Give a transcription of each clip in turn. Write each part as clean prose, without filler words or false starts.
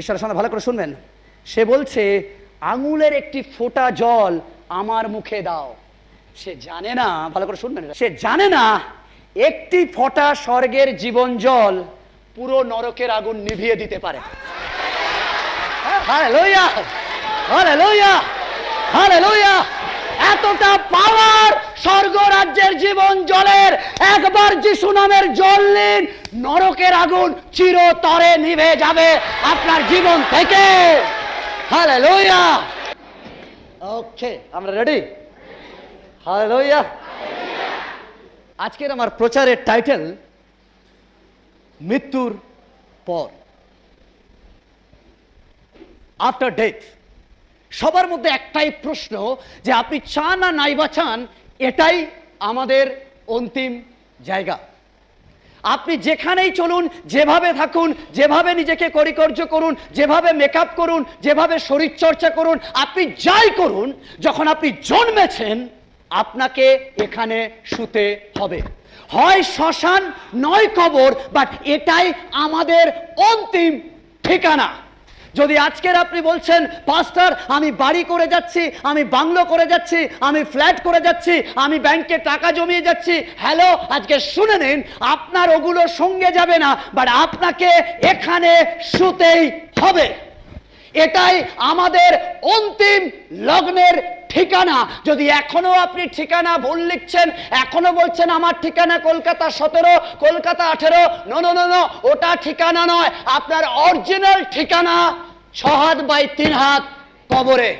ঈশ্বরের সঙ্গে ভালো করে শুনবেন। সে বলছে, আঙুলের একটি ফোঁটা জল আমার মুখে দাও। সে জানে না, ভালো করে শুনবেন, সে জানে না একটি ফোঁটা স্বর্গের জীবন জল পুরো নরকের আগুন নিভিয়ে দিতে পারে। Hallelujah, hallelujah, hallelujah. এতটা পাওয়ার স্বর্গ রাজ্যের জীবন জলের। একবার যিশু নামের জল নিন, নরকের আগুন চিরতরে নিভে যাবে আপনার জীবন থেকে। হালেলুয়া। ওকে, আমরা রেডি? হালেলুয়া। আজকের আমার প্রচারের টাইটেল মৃত্যুর পর, আফটার ডেথ। সবার মধ্যে একটাই প্রশ্ন যে আপনি চান না নাইবা চান, এটাই আমাদের অন্তিম জায়গা। আপনি যেখানেই চলুন, যেভাবে থাকুন, যেভাবে নিজেকে পরিচর্য করুন, যেভাবে মেকআপ করুন, যেভাবে শরীর চর্চা করুন, আপনি যাই করুন, যখন আপনি জন্মেছেন আপনাকে এখানে শুতে হবে। হয় শ্মশান নয় কবর, বাট এটাই আমাদের অন্তিম ঠিকানা। যদি আজকের আপনি বলছেন, পাস্টার আমি বাড়ি করে যাচ্ছি, আমি বাংলো করে যাচ্ছি, আমি ফ্ল্যাট করে যাচ্ছি, আমি ব্যাংকে টাকা জমিয়ে যাচ্ছি, হ্যালো, আজকে শুনে নিন, আপনার ওগুলো সঙ্গে যাবে না, বাট আপনাকে এখানে শুতেই হবে। এটাই আমাদের অন্তিম লগ্নের ঠিকানা। যদি এখনো আপনি ঠিকানা ভুল লিখছেন, এখনো বলছেন আমার ঠিকানা Kolkata 17, Kolkata 18, no no no no, ওটা ঠিকানা নয়। আপনার অরিজিনাল ঠিকানা 6 হাত বাই 3 হাত কবরে।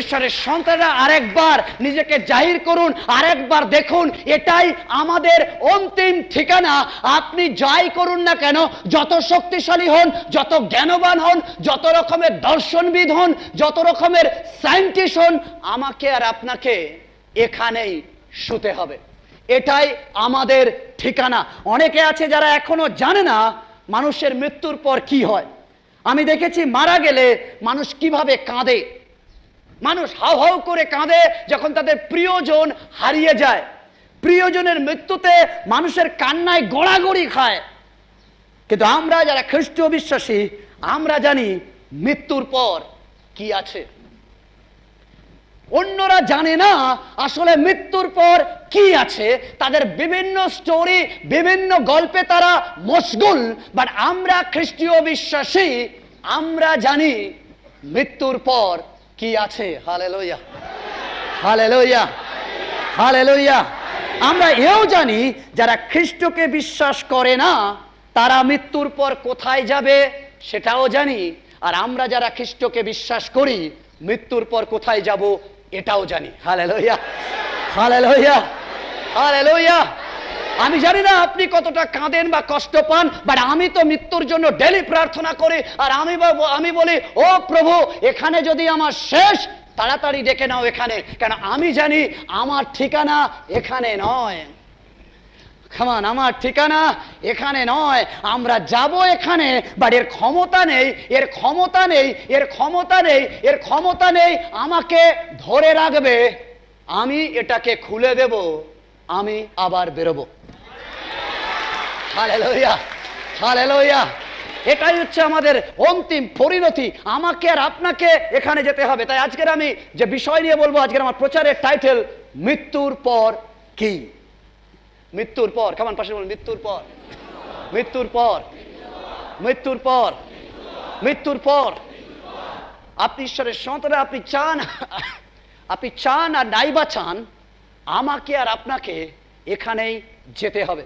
ঈশ্বরের সন্তানরা আরেকবার নিজেকে জাহির করুন, আরেকবার দেখুন, এটাই আমাদের অন্তিম ঠিকানা। আপনি যাই করুন না কেন, যত শক্তিশালী হন, যত জ্ঞানবান হন, যত রকমের দর্শনবিদ হন, যত রকমের সায়েন্টিস্ট হন, আমাকে আর আপনাকে এখানেই শুতে হবে। এটাই আমাদের ঠিকানা। অনেকে আছে যারা এখনো জানে না মানুষের মৃত্যুর পর কি হয়। আমি দেখেছি মারা গেলে মানুষ কিভাবে কাঁদে। মানুষ হাউ হাউ করে কাঁদে যখন তাদের প্রিয়জন হারিয়ে যায়। প্রিয়জনের মৃত্যুতে মানুষের কান্নায় গড়াগড়ি খায়। কিন্তু আমরা যারা খ্রিস্টীয় বিশ্বাসী, আমরা জানি মৃত্যুর পর কি আছে। অন্যরা জানে না আসলে মৃত্যুর পর কি আছে। তাদের বিভিন্ন স্টোরি, বিভিন্ন গল্পে তারা মশগুল। বাট আমরা খ্রিস্টীয় বিশ্বাসী, আমরা জানি মৃত্যুর পর কি আছে। Hallelujah, hallelujah, hallelujah. আমরা এও জানি যারা খ্রিস্টকে বিশ্বাস করে না তারা মৃত্যুর পর কোথায় যাবে সেটাও জানি। আর আমরা যারা খ্রিস্টকে বিশ্বাস করি মৃত্যুর পর কোথায় যাব এটাও জানি। Hallelujah, hallelujah, hallelujah. আমি জানি না আপনি কতটা কাঁদেন বা কষ্ট পান, বাট আমি তো মৃত্যুর জন্য ডেলি প্রার্থনা করি। আর আমি বলি, ও প্রভু, এখানে যদি আমার শেষ, তাড়াতাড়ি ডেকে নাও এখানে, কেন আমি জানি আমার ঠিকানা এখানে নয়। খামান, আমার ঠিকানা এখানে নয়। আমরা যাব এখানে, বাট এর ক্ষমতা নেই, এর ক্ষমতা নেই, এর ক্ষমতা নেই, এর ক্ষমতা নেই আমাকে ধরে রাখবে। আমি এটাকে খুলে দেব, আমি আবার বেরোবো। Hallelujah, hallelujah. এটাই হচ্ছে আমাদের অন্তিম পরিণতি। আমাকে আর আপনাকে এখানে যেতে হবে। তাই আজকের আমি যে বিষয় নিয়ে বলবো, আজকের আমার প্রচারের টাইটেল মৃত্যুর পর কি। মৃত্যুর পর, কেমন পাশে বলুন, মৃত্যুর পর, মৃত্যুর পর, মৃত্যুর পর, মৃত্যুর পর। আপনি ঈশ্বরের সন্তান, আপনি চান আর নাইবা চান, আমাকে আর আপনাকে এখানেই যেতে হবে,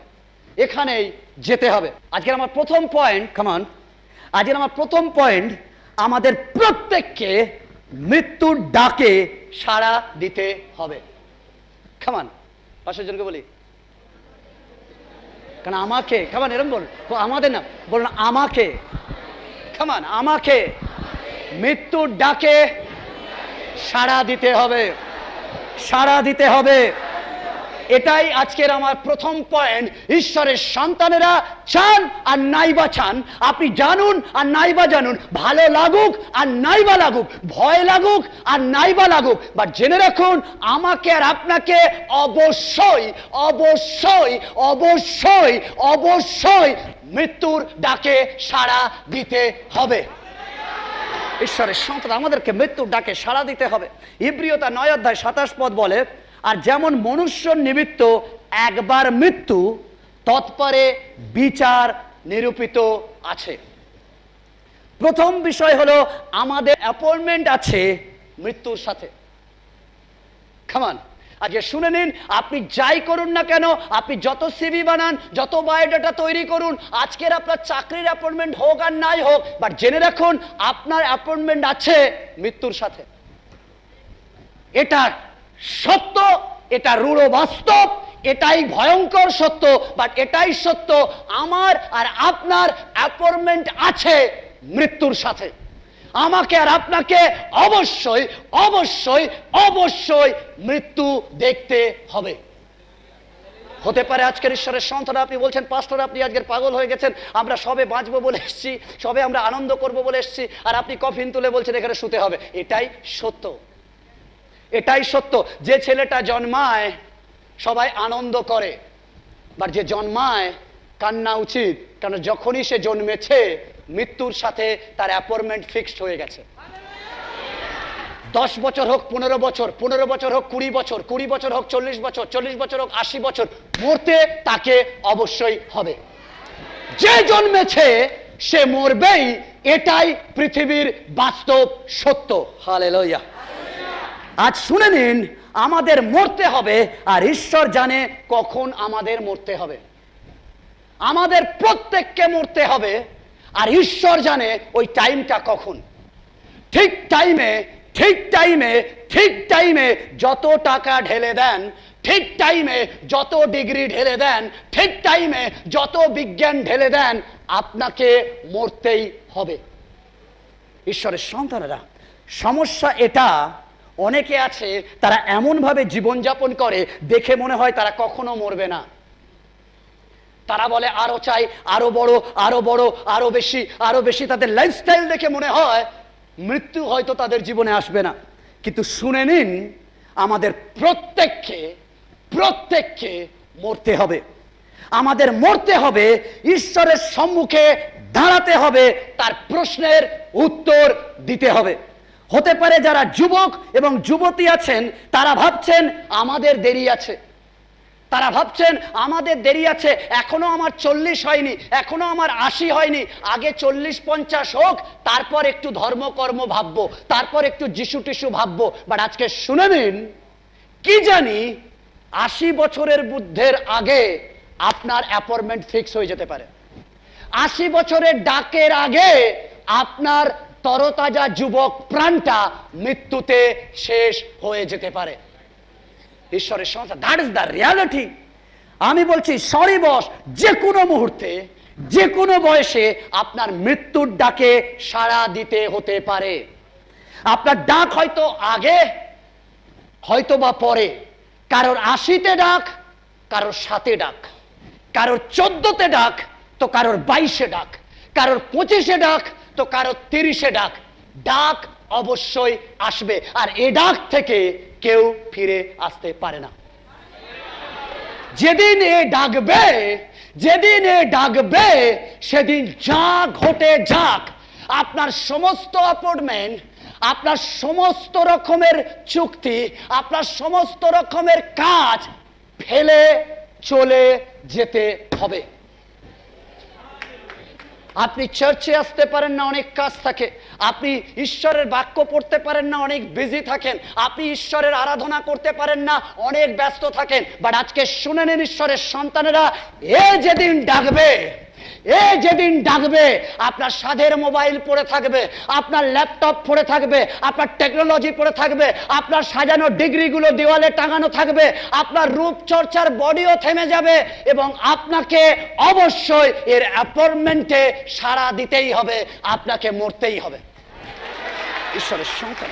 এখানেই যেতে হবে। আজকের আমার প্রথম পয়েন্ট, কামান, আজকের আমার প্রথম পয়েন্ট, আমাদের প্রত্যেককে মৃত্যুর ডাকে সাড়া দিতে হবে। কামান, পাশের জনকে বলি, কারণ আমাকে, কামান, এরকম বলুন, আমাদের না, বলুন আমাকে, কামান, আমাকে মৃত্যুর ডাকে সাড়া দিতে হবে, সাড়া দিতে হবে। এটাই আজকের আমার প্রথম পয়েন্ট। ঈশ্বরের সন্তানেরা চান আর নাইবা চান। আপনি জানুন আর নাইবা জানুন, ভালো লাগুক আর নাইবা লাগুক, ভয় লাগুক আর নাইবা লাগুক, বাট জেনে রাখুন আমাকে আর আপনাকে অবশ্যই অবশ্যই অবশ্যই অবশ্যই মৃত্যুর ডাকে সাড়া দিতে হবে। ঈশ্বরের সন্তান, আমাদেরকে মৃত্যুর ডাকে সাড়া দিতে হবে। ইব্রিয় 9:27 বলে, আর যেমন মনুষ্য নিমিত্ত একবার মৃত্যু, তৎপরে বিচার নিরূপিত আছে। প্রথম বিষয় হলো আমাদের অ্যাপয়েন্টমেন্ট আছে মৃত্যুর সাথে। খামান আজকে শুনে নিন, আপনি যাই করুন না কেন, আপনি যত সিভি বানান, যত বায়োডাটা তৈরি করুন, আজকের আপনার চাকরির অ্যাপয়েন্টমেন্ট হোক আর নাই হোক, বাট জেনে রাখুন আপনার অ্যাপয়েন্টমেন্ট আছে মৃত্যুর সাথে। এটা সত্য, এটা রূঢ় বাস্তব, এটাই ভয়ঙ্কর সত্য, বাট এটাই সত্য, আমার আর আপনার অ্যাপয়েন্টমেন্ট আছে মৃত্যুর সাথে। আমাকে আর আপনাকে অবশ্যই অবশ্যই অবশ্যই মৃত্যু দেখতে হবে। হতে পারে আজকের ঈশ্বরের সন্তান আপনি বলছেন, পাস্টর আপনি আজকের পাগল হয়ে গেছেন, আমরা সবে বাঁচবো বলে এসেছি, সবে আমরা আনন্দ করব বলে এসেছি, আর আপনি কফিন তুলে বলছেন এখানে শুতে হবে। এটাই সত্য, এটাই সত্য। যে ছেলেটা জন্মায় সবাই আনন্দ করে, বাট যে জন্মায় কান্না উচিত, কারণ যখনই সে জন্মেছে মৃত্যুর সাথে তার অ্যাপয়েন্টমেন্ট ফিক্সড হয়ে গেছে। 10 বছর হোক 15 বছর, 15 বছর হোক 20 বছর, 20 বছর হোক 40 বছর, 40 বছর হোক 80 বছর, মরতে তাকে অবশ্যই হবে। যে জন্মেছে সে মরবেই, এটাই পৃথিবীর বাস্তব সত্য। হালেলুয়া। আজ শুনে নিন, আমাদের মরতে হবে, আর ঈশ্বর জানে কখন আমাদের মরতে হবে। আমাদের প্রত্যেককে মরতে হবে, আর ঈশ্বর জানে ওই টাইমটা কখন। ঠিক টাইমে, ঠিক টাইমে, ঠিক টাইমে যত টাকা ঢেলে দেন, ঠিক টাইমে যত ডিগ্রি ঢেলে দেন, ঠিক টাইমে যত বিজ্ঞান ঢেলে দেন, আপনাকে মরতেই হবে। ঈশ্বরের সন্তানেরা, সমস্যা এটা, অনেকে আছে তারা এমনভাবে জীবনযাপন করে দেখে মনে হয় তারা কখনো মরবে না। তারা বলে আরো চাই, আরো বড়, আরো বড়, আরো বেশি, আরো বেশি। তাদের লাইফস্টাইল দেখে মনে হয় মৃত্যু হয়তো তাদের জীবনে আসবে না। কিন্তু শুনে নিন, আমাদের প্রত্যেককে প্রত্যেককে মরতে হবে। আমাদের মরতে হবে, ঈশ্বরের সম্মুখে দাঁড়াতে হবে, তার প্রশ্নের উত্তর দিতে হবে। হতে পারে যারা যুবক এবং যুবতী আছেন তারা ভাবছেন আমাদের দেরি আছে, তারা ভাবছেন আমাদের দেরি আছে, এখনো আমার 40 হয়নি, এখনো আমার 80 হয়নি, আগে 40-50 হোক, তারপর একটু ধর্মকর্ম ভাববো, তারপর একটু যিশু টিশু ভাববো। বাট আজকে শুনে নিন, কি জানি 80 বছরের বুদ্ধের আগে আপনার অ্যাপয়েন্টমেন্ট ফিক্স হয়ে যেতে পারে। 80 বছরের ডাকের আগে আপনার তরতাজা যুবক প্রাণটা মৃত্যুতে শেষ হয়ে যেতে পারে। ঈশ্বরের সংসার, দ্যাট ইজ দ্য রিয়ালিটি। আমি বলছি সরি বস, যে কোনো মুহূর্তে, যে কোনো বয়সে আপনার মৃত্যুর ডাকে সাড়া দিতে হতে পারে। আপনার ডাক হয়তো আগে, হয়তো বা পরে। কারোর 80-তে ডাক, কারোর 7-এ ডাক, কারোর 14-তে ডাক, তো কারোর 22-এ ডাক, কারোর 25-এ ডাক, তো কারোর 30-এ ডাক। ডাক অবশ্যই আসবে, আর এ ডাক থেকে কেউ ফিরে আসতে পারে না। যেদিন এ ডাকবে, যেদিন এ ডাকবে, সেদিন যা ঘটে যাক, আপনার সমস্ত অ্যাপয়েন্টমেন্ট, আপনার সমস্ত রকমের চুক্তি, আপনার সমস্ত রকমের কাজ ফেলে চলে যেতে হবে। আপনি চার্চে আসতে পারেন না, অনেক কাজ থাকে। আপনি ঈশ্বরের বাক্য পড়তে পারেন না, অনেক বিজি থাকেন। আপনি ঈশ্বরের আরাধনা করতে পারেন না, অনেক ব্যস্ত থাকেন। বাট আজকে শুনে নিন, ঈশ্বরের সন্তানেরা, এ যেদিন ডাকবে, এ যেদিন ডাকবে, আপনার সাধের মোবাইল পড়ে থাকবে, আপনার ল্যাপটপ পড়ে থাকবে, আপনার টেকনোলজি পড়ে থাকবে, আপনার সাজানো ডিগ্রিগুলো দেওয়ালে টাঙানো থাকবে, আপনার রূপচর্চার বডিও থেমে যাবে, এবং আপনাকে অবশ্যই এর অ্যাপয়েন্টমেন্টে সাড়া দিতেই হবে, আপনাকে মরতেই হবে। ঈশ্বরের সন্তান,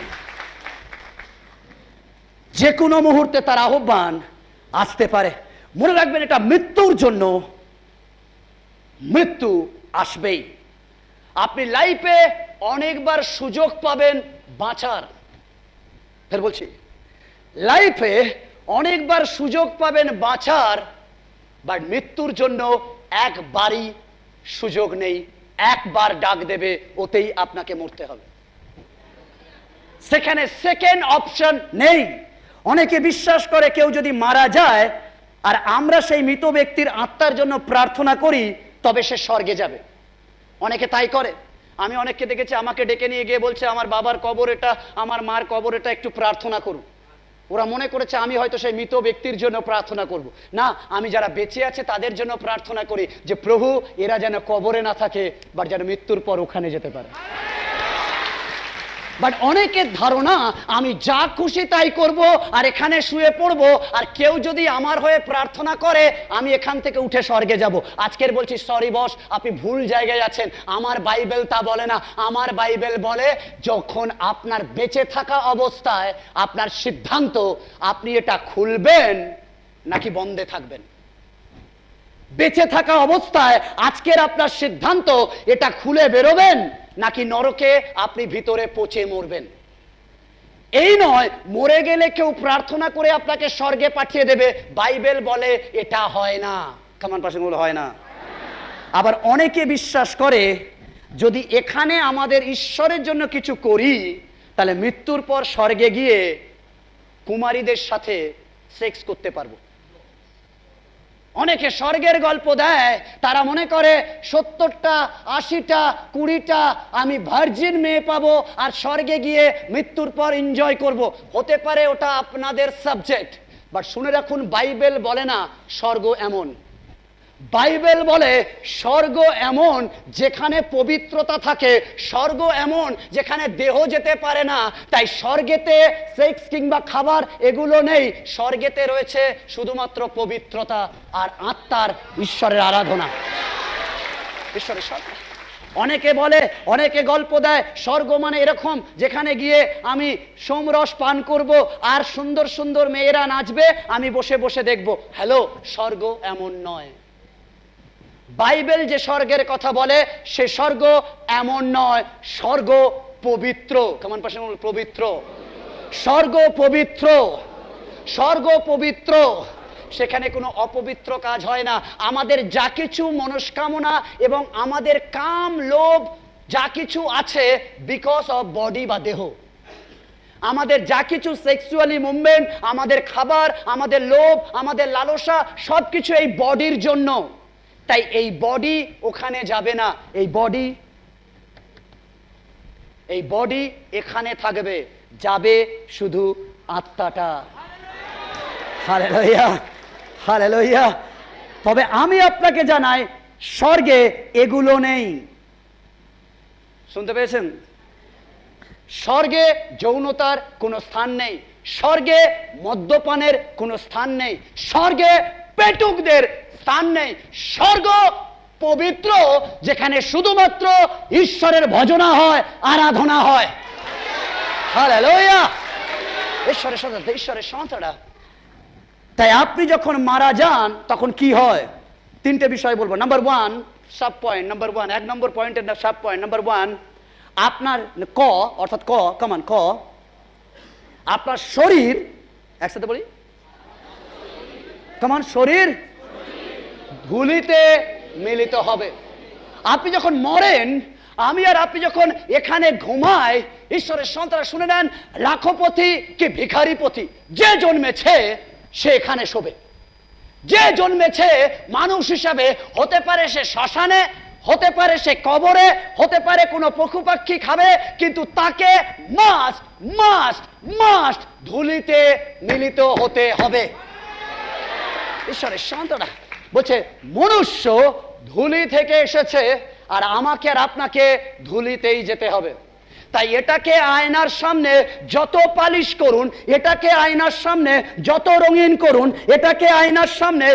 যে কোনো মুহূর্তে তার আহ্বান আসতে পারে। মনে রাখবেন, এটা মৃত্যুর জন্য, মৃত্যু আসবেই। আপনি লাইফে অনেকবার সুযোগ পাবেন বাঁচার। ফের বলছি, লাইফে অনেকবার সুযোগ পাবেন বাঁচার, বাট মৃত্যুর জন্য একবারই সুযোগ নেই, একবার ডাক দেবে, ওতেই আপনাকে মরতে হবে। সেখানে সেকেন্ড অপশন নেই। অনেকে বিশ্বাস করে কেউ যদি মারা যায় আর আমরা সেই মৃত ব্যক্তির আত্মার জন্য প্রার্থনা করি তবে সে স্বর্গে যাবে। অনেকে তাই করে। আমি অনেককে দেখেছি আমাকে ডেকে নিয়ে গিয়ে বলছে আমার বাবার কবর এটা, আমার মার কবর এটা, একটু প্রার্থনা করুন। ওরা মনে করেছে আমি হয়তো সেই মৃত ব্যক্তির জন্য প্রার্থনা করব। না, আমি যারা বেঁচে আছে তাদের জন্য প্রার্থনা করি যে প্রভু এরা যেন কবরে না থাকে, বাট যেন মৃত্যুর পর ওখানে যেতে পারে। বাট অনেকের ধারণা আমি যা খুশি তাই করব আর এখানে শুয়ে পড়ব, আর কেউ যদি আমার হয়ে প্রার্থনা করে আমি এখান থেকে উঠে স্বর্গে যাব। আজকের বলছি সরি বস, আপনি ভুল জায়গায় আছেন। আমার বাইবেল তা বলে না। আমার বাইবেল বলে যখন আপনার বেঁচে থাকা অবস্থায় আপনার সিদ্ধান্ত আপনি এটা খুলবেন নাকি বন্ধে থাকবেন। বেঁচে থাকা অবস্থায় আজকের আপনার সিদ্ধান্ত এটা খুলে বেরোবেন নাকি নরকে আপনি ভিতরে পচে মরবেন। এই নয় মরে গেলে কেউ প্রার্থনা করে আপনাকে স্বর্গে পাঠিয়ে দেবে, বাইবেল বলে এটা হয় না। কামান পাশে বলে হয় না। আবার অনেকে বিশ্বাস করে যদি এখানে আমাদের ঈশ্বরের জন্য কিছু করি তাহলে মৃত্যুর পর স্বর্গে গিয়ে কুমারীদের সাথে সেক্স করতে পারবো। অনেকে স্বর্গের গল্প দেয়, তারা মনে করে 70টা 80টা 20টা আমি ভার্জিন মেয়ে পাবো আর স্বর্গে গিয়ে মৃত্যুর পর এনজয় করব। হতে পারে ওটা আপনাদের সাবজেক্ট, বাট শুনে রাখুন বাইবেল বলে না স্বর্গ এমন। বাইবেল বলে স্বর্গ এমন যেখানে পবিত্রতা থাকে, স্বর্গ এমন যেখানে দেহ যেতে পারে না। তাই স্বর্গেতে সেক্স কিংবা খাবার এগুলো নেই। স্বর্গেতে রয়েছে শুধুমাত্র পবিত্রতা আর আত্মার ঈশ্বরের আরাধনা। ঈশ্বরের স্বর্গ। অনেকে বলে, অনেকে গল্প দেয় স্বর্গ মানে এরকম যেখানে গিয়ে আমি সোমরস পান করব আর সুন্দর সুন্দর মেয়েরা নাচবে, আমি বসে বসে দেখব। হ্যালো, স্বর্গ এমন নয়। বাইবেল যে স্বর্গের কথা বলে সে স্বর্গ এমন নয়। স্বর্গ পবিত্র। কেমন পাশে পবিত্র। স্বর্গ পবিত্র। স্বর্গ পবিত্র। সেখানে কোনো অপবিত্র কাজ হয় না। আমাদের যা কিছু মনস্কামনা এবং আমাদের কাম লোভ যা কিছু আছে বিকজ অফ বডি বা দেহ, আমাদের যা কিছু সেক্সুয়ালি মুভমেন্ট, আমাদের খাবার, আমাদের লোভ, আমাদের লালসা সবকিছু এই বডির জন্য। তাই এই বডি ওখানে যাবে না। এই বডি এখানে থাকবে, যাবে শুধু আত্মাটা। Hallelujah, hallelujah. তবে আমি আপনাকে জানাই স্বর্গে এগুলো নেই। শুনতে পেয়েছেন? স্বর্গে যৌনতার কোনো স্থান নেই, স্বর্গে মদ্যপানের কোনো স্থান নেই, স্বর্গে পেটুকদের স্থান নেই। স্বর্গ পবিত্র যেখানে শুধুমাত্র ঈশ্বরের ভজনা হয়, আরাধনা হয়। হালেলুয়া। ঈশ্বরের সন্তান, ঈশ্বরের সন্তানরা। তাই আপনি যখন মারা যান তখন কি হয়? 3টে বিষয় বলবো। নাম্বার 1 সাব পয়েন্ট, নাম্বার 1 1 নম্বর পয়েন্টের সাব পয়েন্ট। নাম্বার 1 আপনার ক অর্থাৎ ক, কমান ক, আপনার শরীর, একসাথে বলি, কমান শরীর ধুলিতে মিলিত হবে। আপনি যখন মরেন, আমি আর আপনি যখন এখানে ঘুমাই, ঈশ্বরের সন্তান শুনে নেন, লাখপতি কি ভিখারিপতি, যে জন্মেছে সে এখানে শোবে। যে জন্মেছে মানুষ হিসাবে, হতে পারে সে শ্মশানে, হতে পারে সে কবরে, হতে পারে কোনো পশু পাখি খাবে, কিন্তু তাকে মাস্ট মাস্ট মাস্ট ধুলিতে মিলিত হতে হবে। ঈশ্বরের সন্তানরা বলছে মনুষ্য ধুলি থেকে এসেছে আর আমাকে আর আপনাকে ধুলিতেই যেতে হবে। তাই এটাকে আয়নার সামনে যত পালিশ করুন, এটাকে আয়নার সামনে যত রঙিন করুন, এটাকে আয়নার সামনে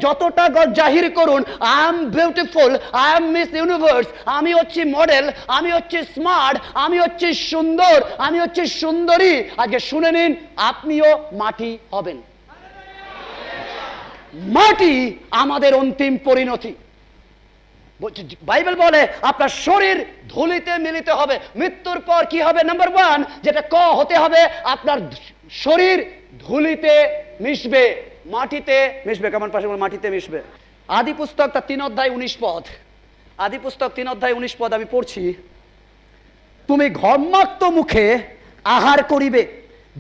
যতটা জাহির করুন, I am beautiful, I am miss universe, আমি হচ্ছি মডেল, আমি হচ্ছি স্মার্ট, আমি হচ্ছি সুন্দর, আমি হচ্ছি সুন্দরী। আগে শুনে নিন, আপনিও মাটি হবেন। মাটি আমাদের অন্তিম পরিণতি। বাইবেল বলে আপনার শরীর ধুলিতে মিলিত হবে। মৃত্যুর পর কি হবে? নাম্বার 1 যেটা ক হতে হবে, আপনার শরীর ধুলিতে মিশবে, মাটিতে মিশবে। কেমন পাশে মাটিতে মিশবে। আদি পুস্তক তার 3 অধ্যায় 19 পদ। আদি পুস্তক 3:19 আমি পড়ছি, তুমি ঘর্মাক্ত মুখে আহার করিবে,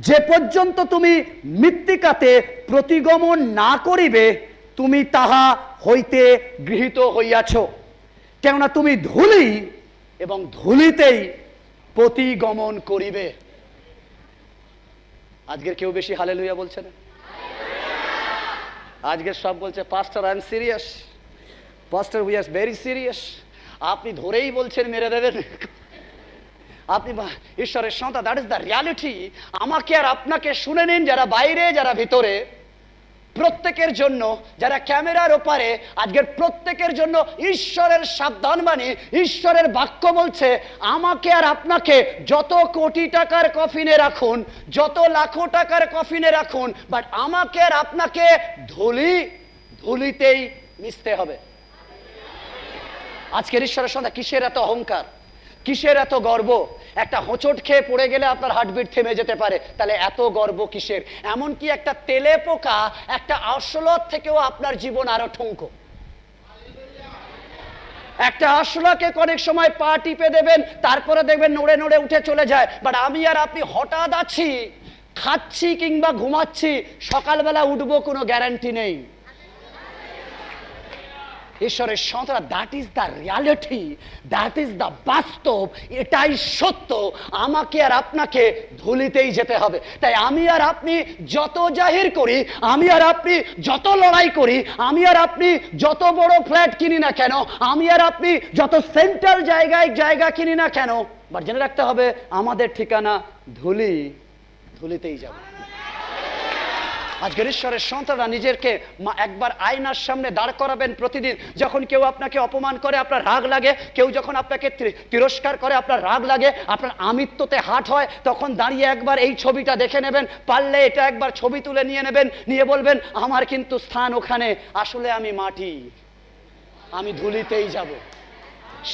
যে পর্যন্ত তুমি মৃত্তিকাতে প্রতিগমন না করিবে, তুমি তাহা হইতে গৃহীত হইয়াছ। কেননা তুমি ধূলি এবং ধূলিতেই প্রতিগমন করিবে। আজকের কেউ বেশি হালেলুয়া বলছে না? আজকের সব বলছে pastor I am serious, pastor we are very serious. আপনি ধরেই বলছেন মেরে দেবেন। আপনি ঈশ্বরের সন্তান, দ্যাট ইজ দ্য রিয়ালিটি। আমাকে আর আপনাকে শুনে নিন, যারা বাইরে যারা ভিতরে, প্রত্যেকের জন্য, যারা ক্যামেরার ওপারে, আজকের প্রত্যেকের জন্য ঈশ্বরের সাবধানবাণী, ঈশ্বরের বাক্য বলছে আমাকে আর আপনাকে যত কোটি টাকার কফিনে রাখুন, যত লাখো টাকার কফিনে রাখুন, বাট আমাকে আর আপনাকে ধুলিতেই মিশতে হবে। আজকের ঈশ্বরের সন্তান, কিসের এত অহংকার, কিসের এত গর্ব? একটা হোঁচট খেয়ে পড়ে গেলে আপনার হার্টবিট থেমে যেতে পারে, তাহলে এত গর্ব কিসের? এমনকি একটা তেলে পোকা, একটা আরশোলার থেকেও আপনার জীবন আরো ঠুনকো। একটা আরশোলাকে অনেক সময় পা টিপে দেবেন, তারপরে দেখবেন নড়ে নড়ে উঠে চলে যায়। বাট আমি আর আপনি হঠাৎ আছি, খাচ্ছি কিংবা ঘুমাচ্ছি, সকালবেলা উঠবো কোনো গ্যারান্টি নেই। ঈশ্বরের সন্তান, that is the reality, that is the বাস্তব, এটাই সত্য। আমাকে আর আপনাকে ধুলিতেই যেতে হবে। তাই আমি আর আপনি যত জাহির করি, আমি আর আপনি যত লড়াই করি, আমি আর আপনি যত বড় ফ্ল্যাট কিনি না কেন, আমি আর আপনি যত সেন্ট্রাল জায়গা কিনি না কেন, বাট জেনে রাখতে হবে আমাদের ঠিকানা ধুলিতেই যাবে। আজকের ঈশ্বরের সন্তানরা নিজেকে একবার আয়নার সামনে দাঁড় করাবেন প্রতিদিন। যখন কেউ আপনাকে অপমান করে আপনার রাগ লাগে, কেউ যখন আপনাকে তিরস্কার করে আপনার রাগ লাগে, আপনার আমিত্বতে হাট হয়, তখন দাঁড়িয়ে একবার এই ছবিটা দেখে নেবেন। পারলে এটা একবার ছবি তুলে নিয়ে নেবেন, নিয়ে বলবেন আমার কিন্তু স্থান ওখানে, আসলে আমি মাটি, আমি ধুলিতেই যাব।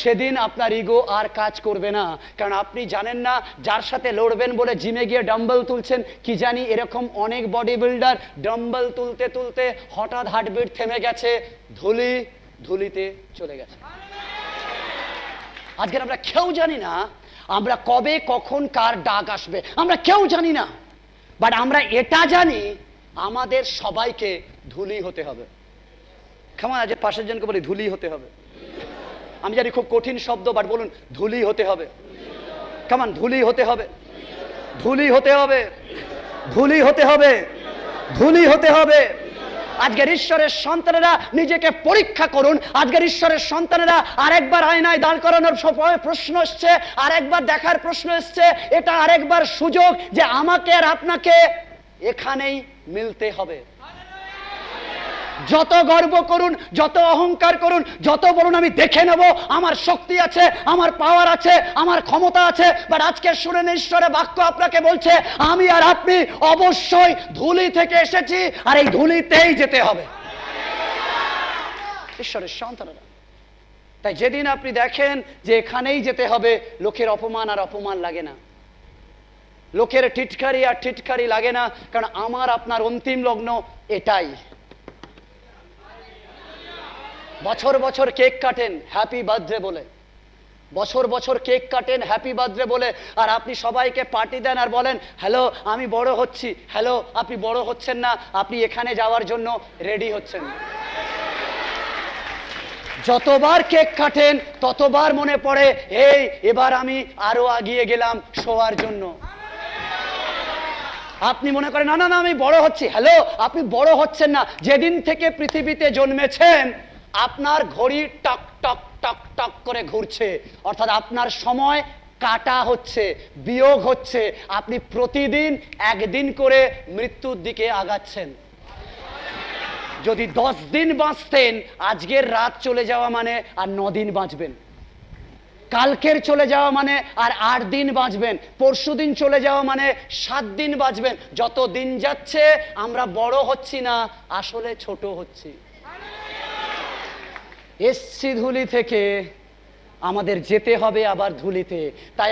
সেদিন আপনার ইগো আর কাজ করবে না, কারণ আপনি জানেন না যার সাথে লড়বেন বলে জিমে গিয়ে ডাম্বেল তুলছেন, কি জানি এরকম অনেক বডি বিল্ডার ডাম্বেল তুলতে তুলতে হঠাৎ হার্টবিট থেমে গেছে, ধুলিতে চলে গেছে। আজকে আমরা কেউ জানি না আমরা কবে কখন কার ডাক আসবে, আমরা কেউ জানি না। বাট আমরা এটা জানি আমাদের সবাইকে ধুলি হতে হবে। কেমন আজ পাশের জনকে বলি ধুলি হতে হবে। আমি জানি খুব কঠিন শব্দ, বাট বলুন ধুলি হতে হবে। কেমন ধুলি হতে হবে, ধুলি হতে হবে, ধুলি হতে হবে, ধুলি হতে হবে। আজকের ঈশ্বরের সন্তানেরা নিজেকে পরীক্ষা করুন। আজকের ঈশ্বরের সন্তানেরা আরেকবার আয়নায় দাঁড় করানোর প্রশ্ন এসছে, আরেকবার দেখার প্রশ্ন এসছে। এটা আরেকবার সুযোগ যে আমাকে আর আপনাকে এখানেই মিলতে হবে। যত গর্ব করুন, যত অহংকার করুন, যত বলুন আমি দেখে নেব, আমার শক্তি আছে, আমার পাওয়ার আছে, আমার ক্ষমতা আছে, বাট আজকে শুনেন ঈশ্বরের বাক্য আপনাকে বলছে আমি আর আপনি অবশ্যই ধুলি থেকে এসেছি, আর এই ধুলিতেই যেতে হবে। ঈশ্বরের সন্তানেরা, তাই যেদিন আপনি দেখেন যে এখানেই যেতে হবে, লোকের অপমান আর অপমান লাগে না, লোকের টিটকারি আর টিটকারি লাগে না, কারণ আমার আপনার অন্তিম লগ্ন এটাই। বছর বছর কেক কাটেন হ্যাপি বার্থডে বলে, বছর বছর কেক কাটেন হ্যাপি বার্থডে বলে, আর আপনি সবাইকে পার্টি দেন আর বলেন হ্যালো আমি বড় হচ্ছি। হ্যালো, আপনি বড় হচ্ছেন না, আপনি এখানে যাওয়ার জন্য রেডি হচ্ছেন। যতবার কেক কাটেন ততবার মনে পড়ে এই এবার আমি আরো এগিয়ে গেলাম শোয়ার জন্য। আপনি মনে করেন না না না আমি বড় হচ্ছি। হ্যালো, আপনি বড় হচ্ছেন না। যেদিন থেকে পৃথিবীতে জন্মেছেন আপনার ঘড়ি টক টক টক টক করে ঘুরছে, অর্থাৎ আপনার সময় কাটা হচ্ছে, বিয়োগ হচ্ছে। আপনি প্রতিদিন একদিন করে মৃত্যুর দিকে আগাচ্ছেন। যদি 10 দিন বাঁচতেন, আজকের রাত চলে যাওয়া মানে আর 9 দিন বাঁচবেন, কালকের চলে যাওয়া মানে আর 8 দিন বাঁচবেন, পরশু দিন চলে যাওয়া মানে 7 দিন বাঁচবেন। যত দিন যাচ্ছে আমরা বড় হচ্ছি না, আসলে ছোট হচ্ছি। এসছি ধুলি থেকে, আমাদের যেতে হবে আবার ধুলিতে। তাই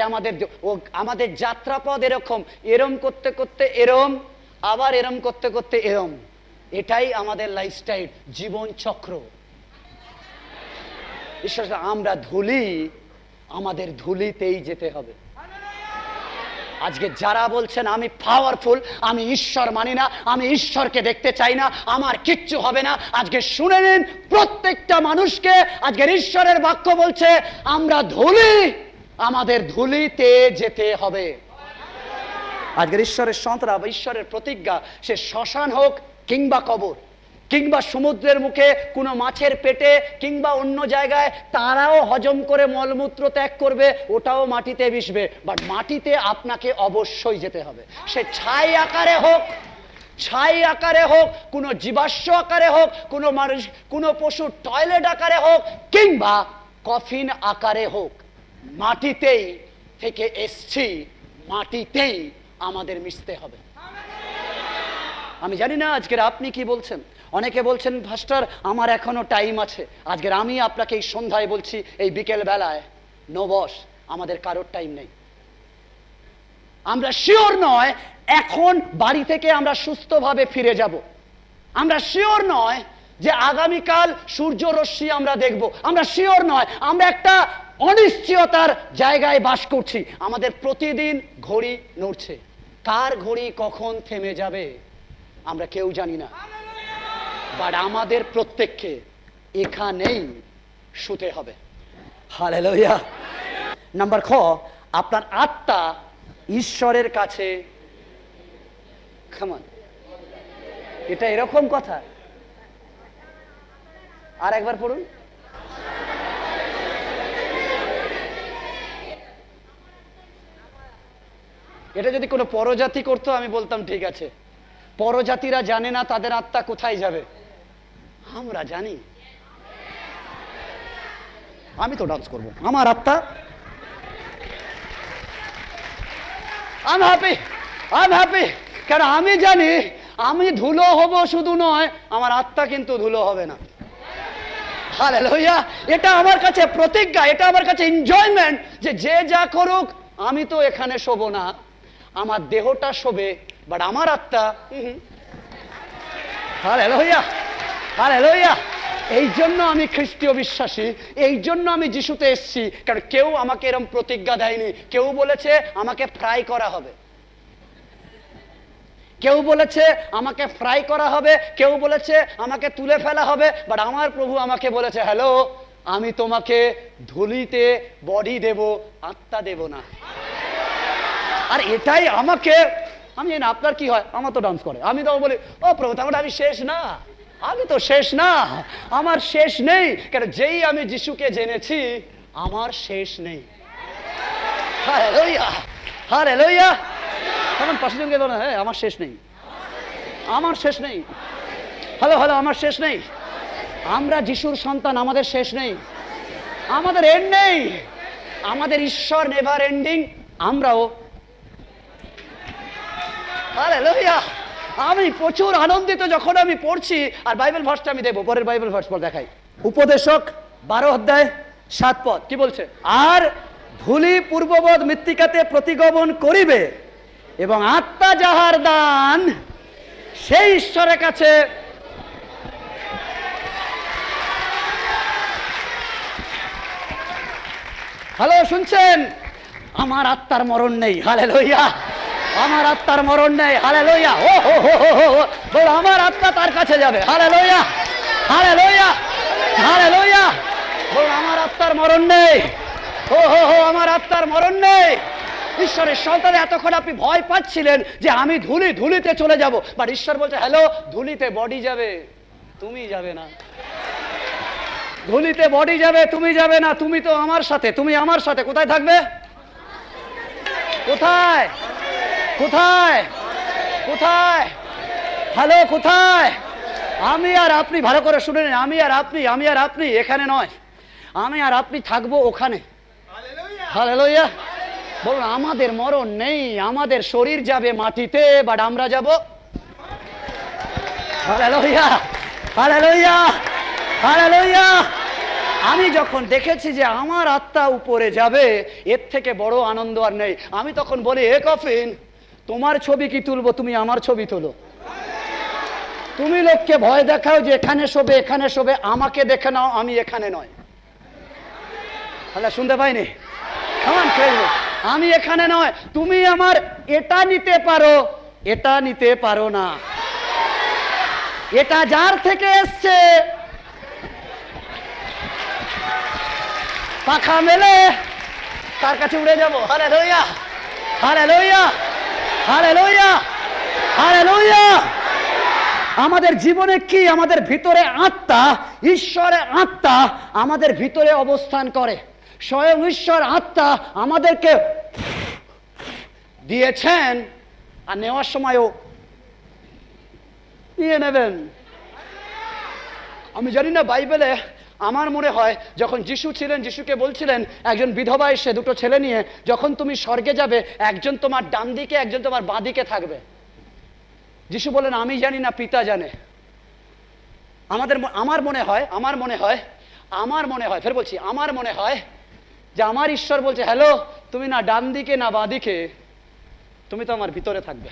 আমাদের যাত্রাপথ এরম করতে করতে এরম, আবার এরম করতে করতে এরম। এটাই আমাদের লাইফস্টাইল, জীবন চক্র। ঈশ্বর আমরা ধুলি, আমাদের ধুলিতেই যেতে হবে। আজকে যারা বলছেন আমি পাওয়ারফুল, আমি ঈশ্বর মানি না, আমি ঈশ্বরকে দেখতে চাই না, আমার কিচ্ছু হবে না, আজকে শুনে নিন, প্রত্যেকটা মানুষকে আজকের ঈশ্বরের বাক্য বলছে আমরা ধুলি, আমাদের ধুলিতে যেতে হবে। আজকের ঈশ্বরের সন্তান, ঈশ্বরের প্রতিজ্ঞা, সে শ্মশান হোক কিংবা কবর কিংবা সমুদ্রের মুখে কোনো মাছের পেটে কিংবা অন্য জায়গায়, তারাও হজম করে মলমূত্র ত্যাগ করবে, ওটাও মাটিতে মিশবে, বাট মাটিতে আপনাকে অবশ্যই যেতে হবে। সে ছাই আকারে হোক, ছাই আকারে হোক, কোনো জীবাশ্ম আকারে হোক, কোনো মানুষ, কোনো পশুর টয়লেট আকারে হোক কিংবা কফিন আকারে হোক, মাটিতেই থেকে এসছি, মাটিতেই আমাদের মিশতে হবে। আমি জানি না আজকের আপনি কি বলছেন। অনেকে বলছেন পাস্টার আমার এখনো টাইম আছে। আজকের আমি আপনাকে এই সন্ধ্যায় বলছি, এই বিকেল বেলায়, নো বস, আমাদের কারোর টাইম নেই। আমরা শিওর নয় এখন বাড়ি থেকে আমরা সুস্থভাবে ফিরে যাব। আমরা শিওর নয় যে আগামীকাল সূর্য রশ্মি আমরা দেখব। আমরা শিওর নয়, আমরা একটা অনিশ্চয়তার জায়গায় বাস করছি। আমাদের প্রতিদিন ঘড়ি নড়ছে, কার ঘড়ি কখন থেমে যাবে আমরা কেউ জানি না, বাট আমাদের প্রত্যেককে এখানেই শুতে হবে। হালেলুয়া। নাম্বার খ, আপনার আত্মা ঈশ্বরের কাছে। কেমন এটা এরকম কথা? আর একবার পড়ুন। এটা যদি কোনো পরজাতি করতো আমি বলতাম ঠিক আছে। পরজাতিরা জানে না তাদের আত্মা কোথায় যাবে, আমরা জানি। আমি তো ডান্স করব, আমার আত্মা, আই এম হ্যাপি, কারণ আমি জানি আমি ধুলো হব শুধু নয়, আমার আত্মা কিন্তু ধুলো হবে না। হালেলুয়া। এটা আমার কাছে প্রতিজ্ঞা, এটা আমার কাছে এনজয়মেন্ট, যে যে যা করুক আমি তো এখানে শোবো না, আমার দেহটা শোবে, বাট আমার আত্মা। Hallelujah, hallelujah. এই জন্য আমি খ্রিস্টীয় বিশ্বাসী, এই জন্য আমি যিশুতে এসেছি, কারণ কেউ আমাকে এরকম প্রতিজ্ঞা দেয়নি। কেউ বলেছে আমাকে ফ্রাই করা হবে, কেউ বলেছে আমাকে ফ্রাই করা হবে, কেউ বলেছে আমাকে তুলে ফেলা হবে, বাট আমার প্রভু আমাকে বলেছে হ্যালো, আমি তোমাকে ধুলিতে বডি দেব, আত্মা দেব না। আর এটাই আমাকে, আমি জানি না আপনার কি হয়, আমার তো ডান্স করে, আমি তো বলি ও প্রভু তাহলে আমি শেষ না, আমি তো শেষ না, আমার শেষ নেই, কেন যেই আমি যিশুকে জেনেছি আমার শেষ নেই। Hallelujah, hallelujah. তখন পাশে জনকে বলো হ্যাঁ আমার শেষ নেই, আমার শেষ নেই। হ্যালো হ্যালো, আমার শেষ নেই। আমরা যিশুর সন্তান, আমাদের শেষ নেই, আমাদের এন্ড নেই, আমাদের ঈশ্বর নেভার এন্ডিং, আমরাও। হালেলুয়া। আমি প্রচুর আনন্দিত যখন আমি পড়ছি, আর বাইবেল ভার্সটা আমি দেবো, পরের বাইবেল ভার্স পর দেখাই। উপদেশক 12:7 কি বলছে? আর ধূলি পূর্ববৎ মৃত্তিকাতে প্রতিগমন করিবে, এবং আত্মা যাহার দান সেই ঈশ্বরের কাছে। হ্যালো, শুনছেন? আমার আত্মার মরণ নেই। হালেলুয়া। আমার আত্মার মরণ নেই। হালেলুয়া। ও হো হো হো, বল আমার আত্মা তার কাছে যাবে। Hallelujah, hallelujah, hallelujah. বল আমার আত্মার মরণ নেই। ও হো হো, আমার আত্মার মরণ নেই। ঈশ্বরের সন্তানে এতক্ষণ আপনি ভয় পাচ্ছিলেন যে আমি ধুলিতে চলে যাব, বাট ঈশ্বর বলছে হ্যালো, ধুলিতে বডি যাবে, তুমি যাবে না। ধুলিতে বডি যাবে, তুমি যাবে না। তুমি তো আমার সাথে, তুমি আমার সাথে কোথায় থাকবে? কোথায়? কোথায়? কোথায়? হ্যালো, কোথায়? আমি আর আপনি, ভালো করে শুনে নিন, আমি আর আপনি এখানে নয়, আমি আর আপনি থাকবো ওখানে। হালেলুয়া। বলুন আমাদের মরণ নেই, আমাদের শরীর যাবে মাটিতে, বাট আমরা যাব। Hallelujah, hallelujah, hallelujah. আমি যখন দেখেছি যে আমার আত্মা উপরে যাবে, এর থেকে বড় আনন্দ আর নেই। আমি তখন বলি এ কফিন, তোমার ছবি কি তুলবো, তুমি আমার ছবি তোলো। তুমি লোককে ভয় দেখাও যে এখানে শোবে, এখানে শোবে, আমাকে দেখে নাও আমি এখানে নয়। তাহলে শুনতে পাইনি? আমি এখানে নয়, তুমি আমার এটা নিতে পারো, এটা নিতে পারো না। এটা যার থেকে এসছে পাখা মেলে তার কাছে উড়ে যাবো। Hallelujah, hallelujah, hallelujah, hallelujah. আমাদের জীবনে কি? আমাদের ভিতরে আত্মা, ঈশ্বরের আত্মা আমাদের ভিতরে অবস্থান করে। স্বয়ং ঈশ্বর আত্মা আমাদেরকে দিয়েছেন, আর নেওয়ার সময়ও নিয়ে নেবেন। আমি জানি না, বাইবেলে আমার মনে হয় যখন যিশু ছিলেন, যিশুকে বলছিলেন একজন বিধবা এসে দুটো ছেলে নিয়ে, যখন তুমি স্বর্গে যাবে একজন তোমার ডান দিকে একজন তোমার বাঁ দিকে থাকবে। যিশু বলেন আমি জানি না, পিতা জানে। আমার মনে হয় ফের বলছি, আমার মনে হয় যে আমার ঈশ্বর বলছে, হ্যালো, তুমি না ডান দিকে না বাঁ দিকে, তুমি তো আমার ভিতরে থাকবে।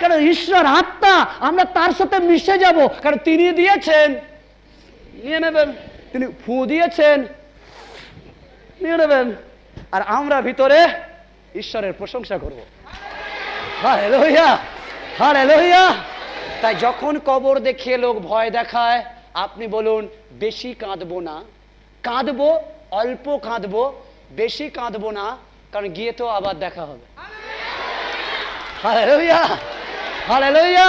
কারণ ঈশ্বর আত্মা, আমরা তার সাথে মিশে যাব। কারণ তিনি দিয়েছেন, নিয়ে নেবেন। তিনি ফু দিয়েছেন, নিয়ে নেবেন। আর আমরা ভিতরে ঈশ্বরের প্রশংসা করব। Hallelujah, hallelujah. তাই যখন কবর দেখিয়ে লোক ভয় দেখায়, আপনি বলুন বেশি কাঁদবো না। কাঁদবো, অল্প কাঁদবো, বেশি কাঁদবো না, কারণ গিয়ে তো আবার দেখা হবে। Hallelujah, hallelujah.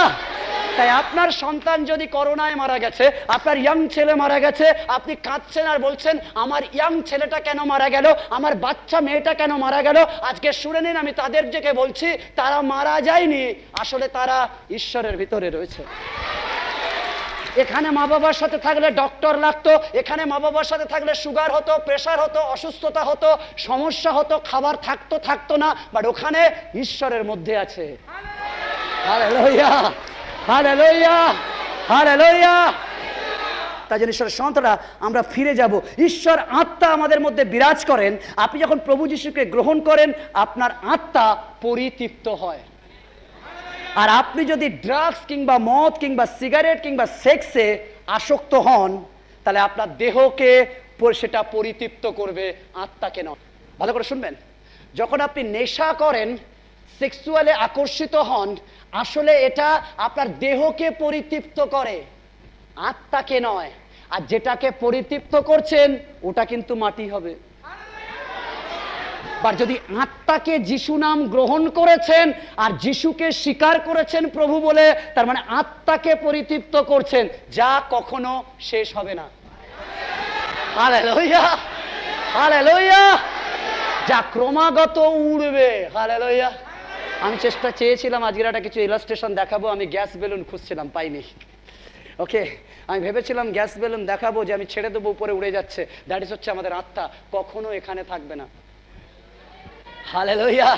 তাই আপনার সন্তান যদি করোনায় মারা গেছে, আপনার ইয়াং ছেলে মারা গেছে, আপনি কাঁদছেন আর বলছেন আমার ইয়াং ছেলেটা কেন মারা গেল, আমার বাচ্চা মেয়েটা কেন মারা গেল। আজকে শুনে নিন, আমি তাদের দিকে বলছি, তারা মারা যায়নি, আসলে তারা ঈশ্বরের ভিতরে রয়েছে। এখানে মা বাবার সাথে থাকলে ডক্টর লাগতো, এখানে মা বাবার সাথে থাকলে সুগার হতো, প্রেশার হতো, অসুস্থতা হতো, সমস্যা হতো, খাবার থাকতো না, বাট ওখানে ঈশ্বরের মধ্যে আছে। Hallelujah, hallelujah, hallelujah. তাই জন্য ঈশ্বরের সন্তানরা আমরা ফিরে যাব। ঈশ্বর আত্মা আমাদের মধ্যে বিরাজ করেন। আপনি যখন প্রভু যিশুকে গ্রহণ করেন, আপনার আত্মা পরিতৃপ্ত হয়। আর আপনি যদি ড্রাগস কিংবা মদ কিংবা সিগারেট কিংবা সেক্সে আসক্ত হন, তাহলে আপনার দেহকে সেটা পরিতৃপ্ত করবে, আত্মাকে নয়। ভালো করে শুনবেন, যখন আপনি নেশা করেন, সেক্সুয়ালে আকর্ষিত হন, আসলে এটা আপনার দেহকে পরিতৃপ্ত করে, আত্মাকে নয়। আর যেটাকে পরিতৃপ্ত করছেন ওটা কিন্তু মাটি হবে। আর যদি আত্মাকে যিশু নাম গ্রহণ করেছেন আর যিশুকে স্বীকার করেছেন প্রভু বলে, তার মানে আত্মাকে পরিতৃপ্ত করছেন, যা কখনো শেষ হবে না। Hallelujah, hallelujah. যা ক্রমাগত উড়বে। হালেলুয়া। আমি চেয়েছিলাম আজকের একটা কিছু ইলাস্ট্রেশন দেখাবো। আমি গ্যাস বেলুন খুঁজছিলাম, পাইনি। ওকে, আমি ভেবেছিলাম গ্যাস বেলুন দেখাবো যে আমি ছেড়ে দেবো, উপরে উড়ে যাচ্ছে। দ্যাট ইজ হচ্ছে আমাদের আত্মা, কখনো এখানে থাকবে না। Hallelujah,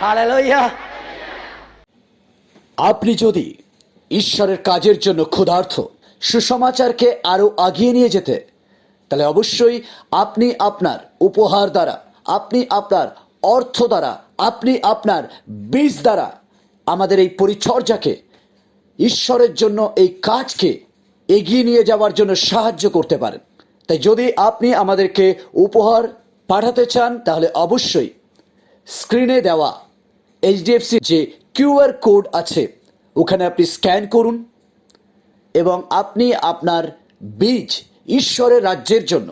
hallelujah. আপনি যদি ঈশ্বরের কাজের জন্য ক্ষুধার্ত, সুসমাচারকে আরো আগিয়ে নিয়ে যেতে, তাহলে অবশ্যই আপনি আপনার উপহার দ্বারা, আপনি আপনার অর্থ দ্বারা, আপনি আপনার বীজ দ্বারা আমাদের এই পরিচর্যাকে, ঈশ্বরের জন্য এই কাজকে এগিয়ে নিয়ে যাওয়ার জন্য সাহায্য করতে পারেন। তাই যদি আপনি আমাদেরকে উপহার পাঠাতে চান, তাহলে অবশ্যই স্ক্রিনে দেওয়া এইচডিএফসি যে কিউআর কোড আছে, ওখানে আপনি স্ক্যান করুন এবং আপনি আপনার বীজ ঈশ্বরের রাজ্যের জন্য,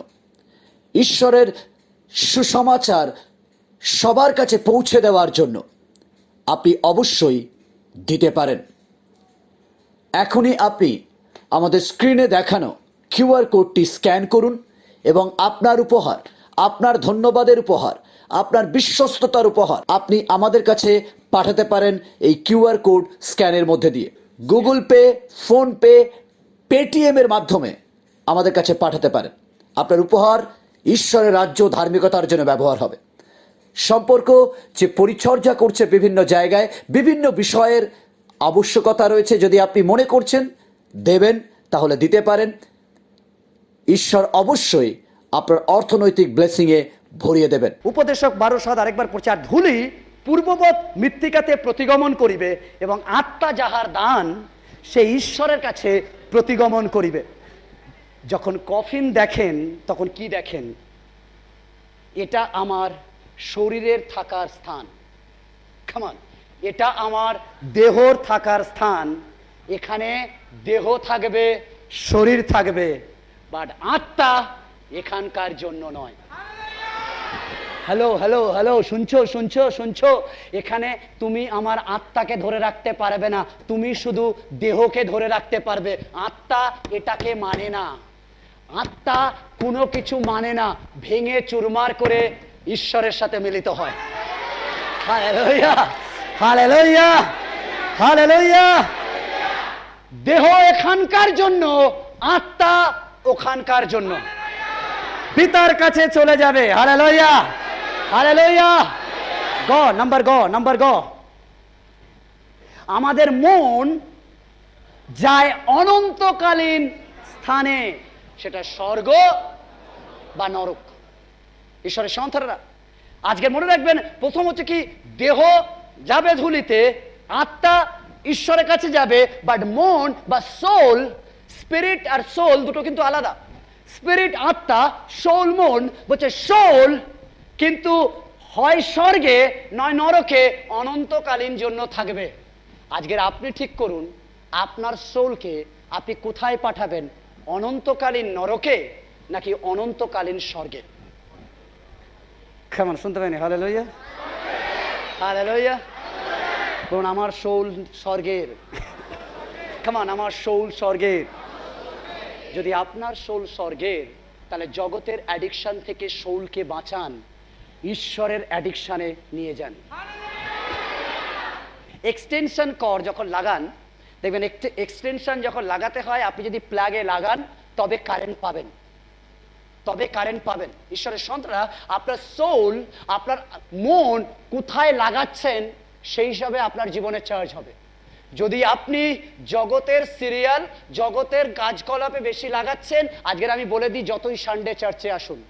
ঈশ্বরের সুসমাচার সবার কাছে পৌঁছে দেওয়ার জন্য আপনি অবশ্যই দিতে পারেন। এখনই আপনি আমাদের স্ক্রিনে দেখানো কিউআর কোডটি স্ক্যান করুন এবং আপনার উপহার, আপনার ধন্যবাদের উপহার, আপনার বিশ্বস্ততার উপহার আপনি আমাদের কাছে পাঠাতে পারেন এই কিউআর কোড স্ক্যানের মধ্যে দিয়ে। গুগল পে, ফোনপে, পেটিএমের মাধ্যমে আমাদের কাছে পাঠাতে পারেন। আপনার উপহার ঈশ্বরের রাজ্য ধার্মিকতার জন্য ব্যবহার হবে। সম্পর্ক যে পরিচর্যা করছে বিভিন্ন জায়গায়, বিভিন্ন বিষয়ের আবশ্যকতা রয়েছে। যদি আপনি মনে করছেন দেবেন, তাহলে দিতে পারেন। ঈশ্বর অবশ্যই আপনার অর্থনৈতিক ব্লেসিংয়ে ভরিয়ে দেবেন। উপদেশক 12:7 আরেকবার প্রচার, ধুলি পূর্ববৎ মৃত্তিকাতে প্রতিগমন করিবে এবং আত্মা যাহার দান সে ঈশ্বরের কাছে প্রতিগমন করিবে। যখন কফিন দেখেন তখন কি দেখেন? এটা আমার শরীরের থাকার স্থান। কামান, এটা আমার দেহর থাকার স্থান। এখানে দেহ থাকবে, শরীর থাকবে, বাট আত্মা এখানকার জন্য নয়। হ্যালো হ্যালো হ্যালো, শুনছো শুনছো শুনছো? এখানে তুমি আমার আত্মাকে ধরে রাখতে পারবে না, তুমি শুধু দেহকে ধরে রাখতে পারবে। আত্মা এটাকে মানে না, আত্মা কোনো কিছু মানে না, ভেঙে চুরমার করে ঈশ্বরের সাথে মিলিত হয়। Hallelujah hallelujah hallelujah. দেহ এখানকার জন্য, আত্মা ওখানকার জন্য। পিতার কাছে চলে যাবে। Hallelujah hallelujah. নাম্বার গ, আমাদের মন যায় অনন্তকালীন স্থানে, সেটা স্বর্গ বা নরক। ঈশ্বরের সন্তানেরা আজকে মনে রাখবেন, প্রথম হচ্ছে কি, দেহ যাবে ধুলিতে, আত্মা ঈশ্বরের কাছে যাবে, বাট মন বা সোল, স্পিরিট আর সোল দুটো কিন্তু আলাদা। স্পিরিট আত্মা, সোল মন। বলছে সোল কিন্তু হয় স্বর্গে নয় নরকে অনন্তকালীন জন্য থাকবে। আজকের আপনি ঠিক করুন আপনার সোলকে আপনি কোথায় পাঠাবেন, অনন্তকালীন নরকে নাকি অনন্তকালীন স্বর্গে? কেমন শুনতে পাইনি? Hallelujah hallelujah. বলুন আমার সোল স্বর্গের। কেমন আমার সোল স্বর্গের? যদি আপনার সোল স্বর্গের, তাহলে জগতের অ্যাডিকশন থেকে সোলকে বাঁচান, ঈশ্বরের অ্যাডিকশনে নিয়ে যান। এক্সটেনশন কর্ড যখন লাগান, দেখবেন এক্সটেনশন যখন লাগাতে হয়, আপনি যদি প্লাগে লাগান তবে কারেন্ট পাবেন, তবে কারেন্ট পাবেন। ঈশ্বরের সন্তানরা, আপনার সোল, আপনার মন কোথায় লাগাচ্ছেন সেই হিসাবে আপনার জীবনে চার্জ হবে। যদি আপনি জগতের সিরিয়াল, জগতের কাজকলাপে বেশি লাগাচ্ছেন, আজকের আমি বলে দিই, যতই সানডে চার্চে আসুন,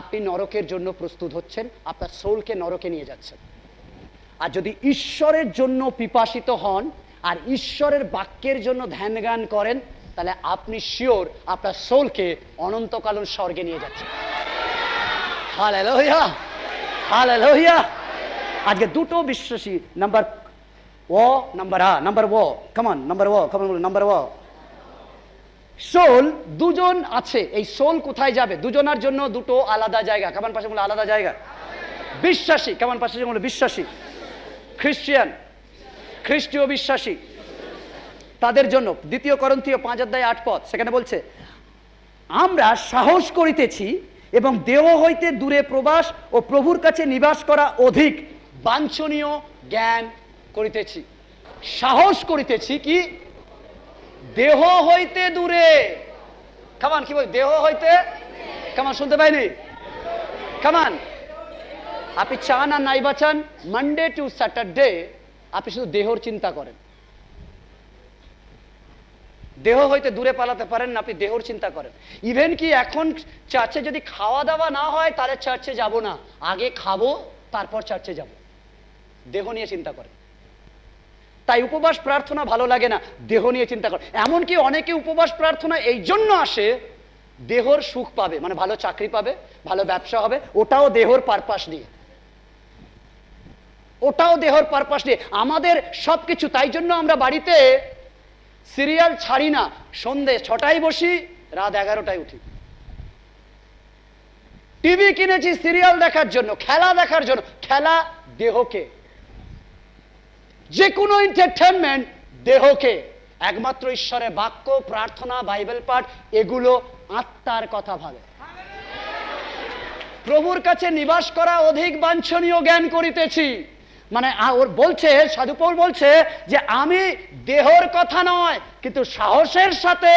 আপনি নরকের জন্য প্রস্তুত হচ্ছেন, আপনার সোলকে নরকে নিয়ে যাচ্ছেন। আর যদি ঈশ্বরের জন্য পিপাসিত হন আর ঈশ্বরের বাক্যের জন্য ধ্যান জ্ঞান করেন, তাহলে আপনি শিওর আপনার সোলকে অনন্তকালীন স্বর্গে নিয়ে যাচ্ছেন। Hallelujah hallelujah. আজকে দুটো বিশ্বাসী, নাম্বার ও নাম্বার আ, নাম্বার ও, কামান নাম্বার ও, কামান বলুন নাম্বার ও। সোল দুজন আছে, এই সোল কোথায় যাবে? দুজনার জন্য দুটো আলাদা জায়গা। কেমন পাশে বলে আলাদা জায়গা? বিশ্বাসী, কেমন পাশে বলে বিশ্বাসী, খ্রিস্টিয়ান, খ্রিস্টীয় বিশ্বাসী, তাদের জন্য 2 করন্থীয় 5:8 সেখানে বলছে, আমরা সাহস করিতেছি এবং দেহ হইতে দূরে প্রবাস ও প্রভুর কাছে নিবাস করা অধিক বাঞ্ছনীয় জ্ঞান করিতেছি। সাহস করিতেছি কি? দেহ হইতে দূরে। কামান কি বল? দেহ হইতে, কামান শুনতে পাইনি? কামান, আপনি চান আর নাই বাঁচান, মানডে টু স্যাটারডে আপনি শুধু দেহর চিন্তা করেন। দেহ হইতে দূরে পালাতে পারেন না, আপনি দেহর চিন্তা করেন। ইভেন কি এখন চার্চে যদি খাওয়া দাওয়া না হয় তাহলে চার্চে যাব না, আগে খাবো তারপর চার্চে যাব। দেহ নিয়ে চিন্তা করেন। তাই উপবাস প্রার্থনা ভালো লাগে না, দেহ নিয়ে চিন্তা করেন। এমনকি অনেকে উপবাস প্রার্থনা এই জন্য আসে, দেহর সুখ পাবে, মানে ভালো চাকরি পাবে, ভালো ব্যবসা হবে, ওটাও দেহর পারপাস দিয়ে, ওটাও দেহর পারপাস দিয়ে আমাদের সবকিছু। তাই জন্য আমরা বাড়িতে সিরিয়াল ছাড়ি না, সন্ধে 6টায় বসি, রাত 11টায় উঠি। টিভি কিনেছি সিরিয়াল দেখার জন্য, খেলা দেখার জন্য। খেলা দেহকে, যে কোনো এন্টারটেনমেন্ট দেহকে। একমাত্র ঈশ্বরের বাক্য, প্রার্থনা, বাইবেল পাঠ, এগুলো আত্মার কথা ভাবে। প্রভুর কাছে নিবাস করা অধিক বাঞ্ছনীয় জ্ঞান করিতেছি, মানে ওর বলছে, সাধু পৌল বলছে যে আমি দেহর কথা নয়, কিন্তু সাহসের সাথে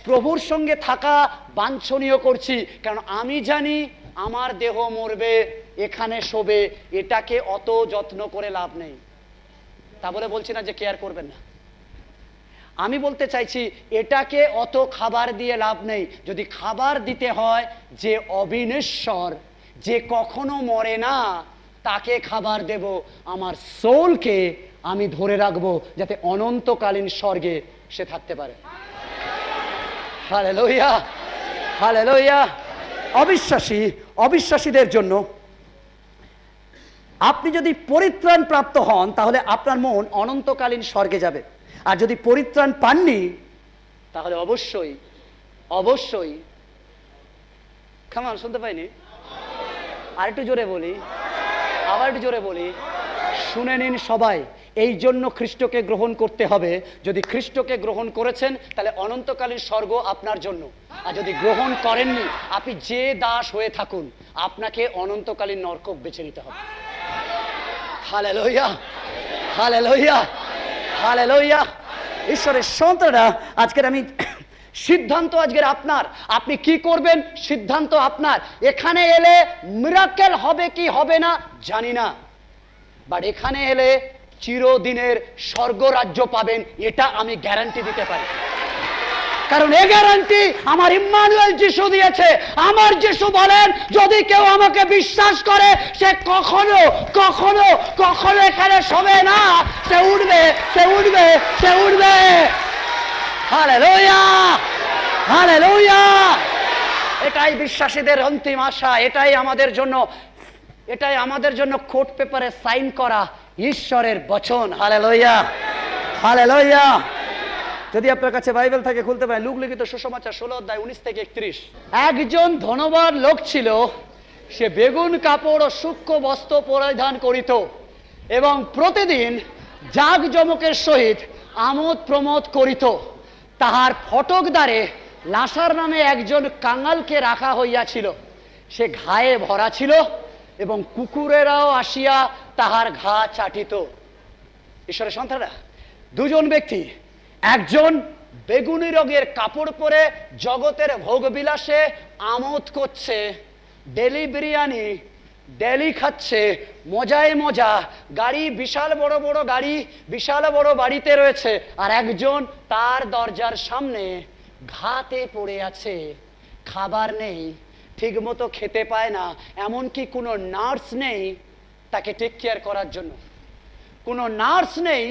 প্রভুর সঙ্গে থাকা বাঞ্ছনীয় করছি। কারণ আমি জানি আমার দেহ মরবে, এখানে শোবে, এটাকে অত যত্ন করে লাভ নেই। তা বলে বলছি না যে কেয়ার করবেন না, আমি বলতে চাইছি এটাকে অত খাবার দিয়ে লাভ নেই। যদি খাবার দিতে হয় যে অবিনশ্বর, যে কখনো মরে না, তাকে খাবার দেব। আমার সোলকে আমি ধরে রাখবো যাতে অনন্তকালীন স্বর্গে সে থাকতে পারে। Hallelujah, hallelujah. অবিশ্বাসীদের জন্য আপনি যদি পরিত্রাণ প্রাপ্ত হন তাহলে আপনার মন অনন্তকালীন স্বর্গে যাবে। আর যদি পরিত্রাণ পাননি তাহলে অবশ্যই খামান, শুনতে পাইনি, আর একটু জোরে বলি, আবার একটু জোরে বলি, শুনে নিন সবাই। এই জন্য খ্রিস্টকে গ্রহণ করতে হবে। যদি খ্রিস্টকে গ্রহণ করেছেন তাহলে অনন্তকালীন স্বর্গ আপনার জন্য। আর যদি গ্রহণ করেননি, আপনি যে দাস হয়ে থাকুন, আপনাকে অনন্তকালীন নরক বেছে নিতে হবে। Hallelujah, hallelujah, hallelujah. ঈশ্বরের সন্তানরা, আজকের আমি সিদ্ধান্ত আজকের আপনার, আপনি কি করবেন সিদ্ধান্ত আপনার। এখানে এলে মিরাকেল হবে কি হবে না জানি না, বাট এখানে এলে চিরদিনের স্বর্গরাজ্য পাবেন, এটা আমি গ্যারান্টি দিতে পারি। কারণ এই গ্যারান্টি আমার ইম্মানুয়েল যিশু দিয়েছে। আমার যিশু বলেন, যদি কেউ আমাকে বিশ্বাস করে সে কখনো কখনো কখনো এখানে শোবে না, সে উঠবে, সে উঠবে, সে উঠবে। Hallelujah, hallelujah. এটাই বিশ্বাসীদের অন্তিম আশা। এটাই আমাদের জন্য কোর্ট পেপারে সাইন করা ঈশ্বরের বচন। Hallelujah, hallelujah. যদি আপনার কাছে বাইবেল থাকে খুলতে পারেন, লুক লিখিত সুসমাচার 16 অধ্যায় 19 থেকে 31। একজন ধনবান লোক ছিল, সে বেগুন কাপড় ও সূক্ষ্ম বস্ত্র পরিধান করিত এবং প্রতিদিন জাঁকজমকের সহিত আমোদ প্রমোদ করিত। তাহার ফটক দ্বারে লাসার নামে একজন কাঙালকে রাখা হইয়াছিল। সে ঘায়ে ভরা ছিল এবং কুকুরেরাও আসিয়া তাহার ঘা চাটিত। ঈশ্বরের সন্তানরা, দুজন ব্যক্তি, একজন বেগুনি রঙের কাপড় পরে জগতের ভোগবিলাসে আমোদ করছে, ডেলি বিরিয়ানি ডেলি খাচ্ছে, মজায় মজা, গাড়ি বিশাল বড় বড় গাড়ি, বিশাল বড় বাড়িতে রয়েছে। আর একজন তার দরজার সামনে ঘাতে পড়ে আছে, খাবার নেই, ঠিক মতো খেতে পায় না, এমনকি কোনো নার্স নেই তাকে টেক কেয়ার করার জন্য, কোনো নার্স নেই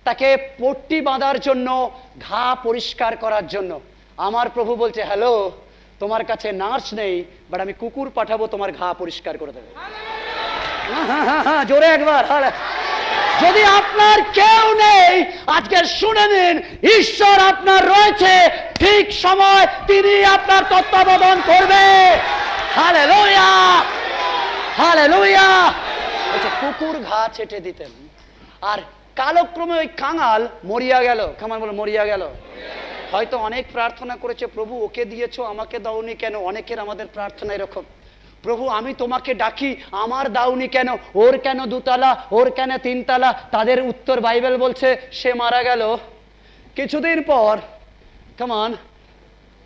তাকে পট্টি বাঁধার জন্য, ঘা পরিষ্কার করার জন্য। আমার প্রভু বলছে, হ্যালো, তোমার কাছে নার্স নেই, বাট আমি কুকুর পাঠাবো, তোমার ঘা পরিষ্কার করে দেবে। হ্যাঁ, জোরে একবার। যদি আপনার কেউ নেই, আজকে শুনে নিন, ঈশ্বর আপনার রয়েছে, ঠিক সময় তিনি আপনার তত্ত্বাবধান করবে। Hallelujah, hallelujah. কুকুর ঘা ছেটে দিতেন, আর কালক্রমে ওই কাঙাল মরিয়া গেল। কামাল বলে মরিয়া গেল। হয়তো অনেক প্রার্থনা করেছে, প্রভু ওকে দিয়েছো আমাকে দাওনি কেন? অনেকের আমাদের প্রার্থনা এরকম, প্রভু আমি তোমাকে ডাকি, আমার দাওনি কেন? ওর কেন 2 তলা, ওর কেন 3 তলা? তাদের উত্তর বাইবেল বলছে, সে মারা গেল। কিছুদিন পর কেমন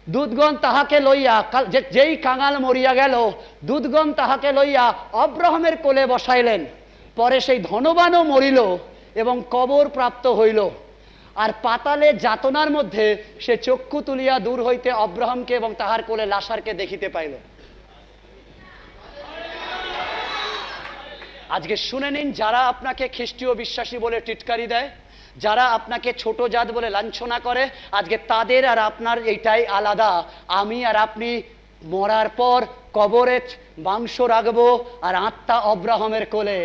দূতগণ তাহাকে লইয়া, যেই কাঙাল মরিয়া গেল, দূতগণ তাহাকে লইয়া অব্রাহামের কোলে বসাইলেন। পরে সেই ধনবানও মরিল এবং কবর প্রাপ্ত হইল। আর পাতালে যাতনার মধ্যে সে চক্ষু তুলিয়া দূর হইতে অব্রাহামকে এবং তাহার কোলে লাসারকে দেখিতে পাইল। আজকে শুনে নিন, যারা আপনাকে খ্রিস্টীয় বিশ্বাসী বলে টিটকারি দেয়, যারা আপনাকে ছোট জাত বলে লাঞ্ছনা করে, আজকে তাদের আর আপনার এইটাই আলাদা। আমি আর আপনি মরার পর কবরে মাংস রাখবো আর আত্মা অব্রাহামের কোলে।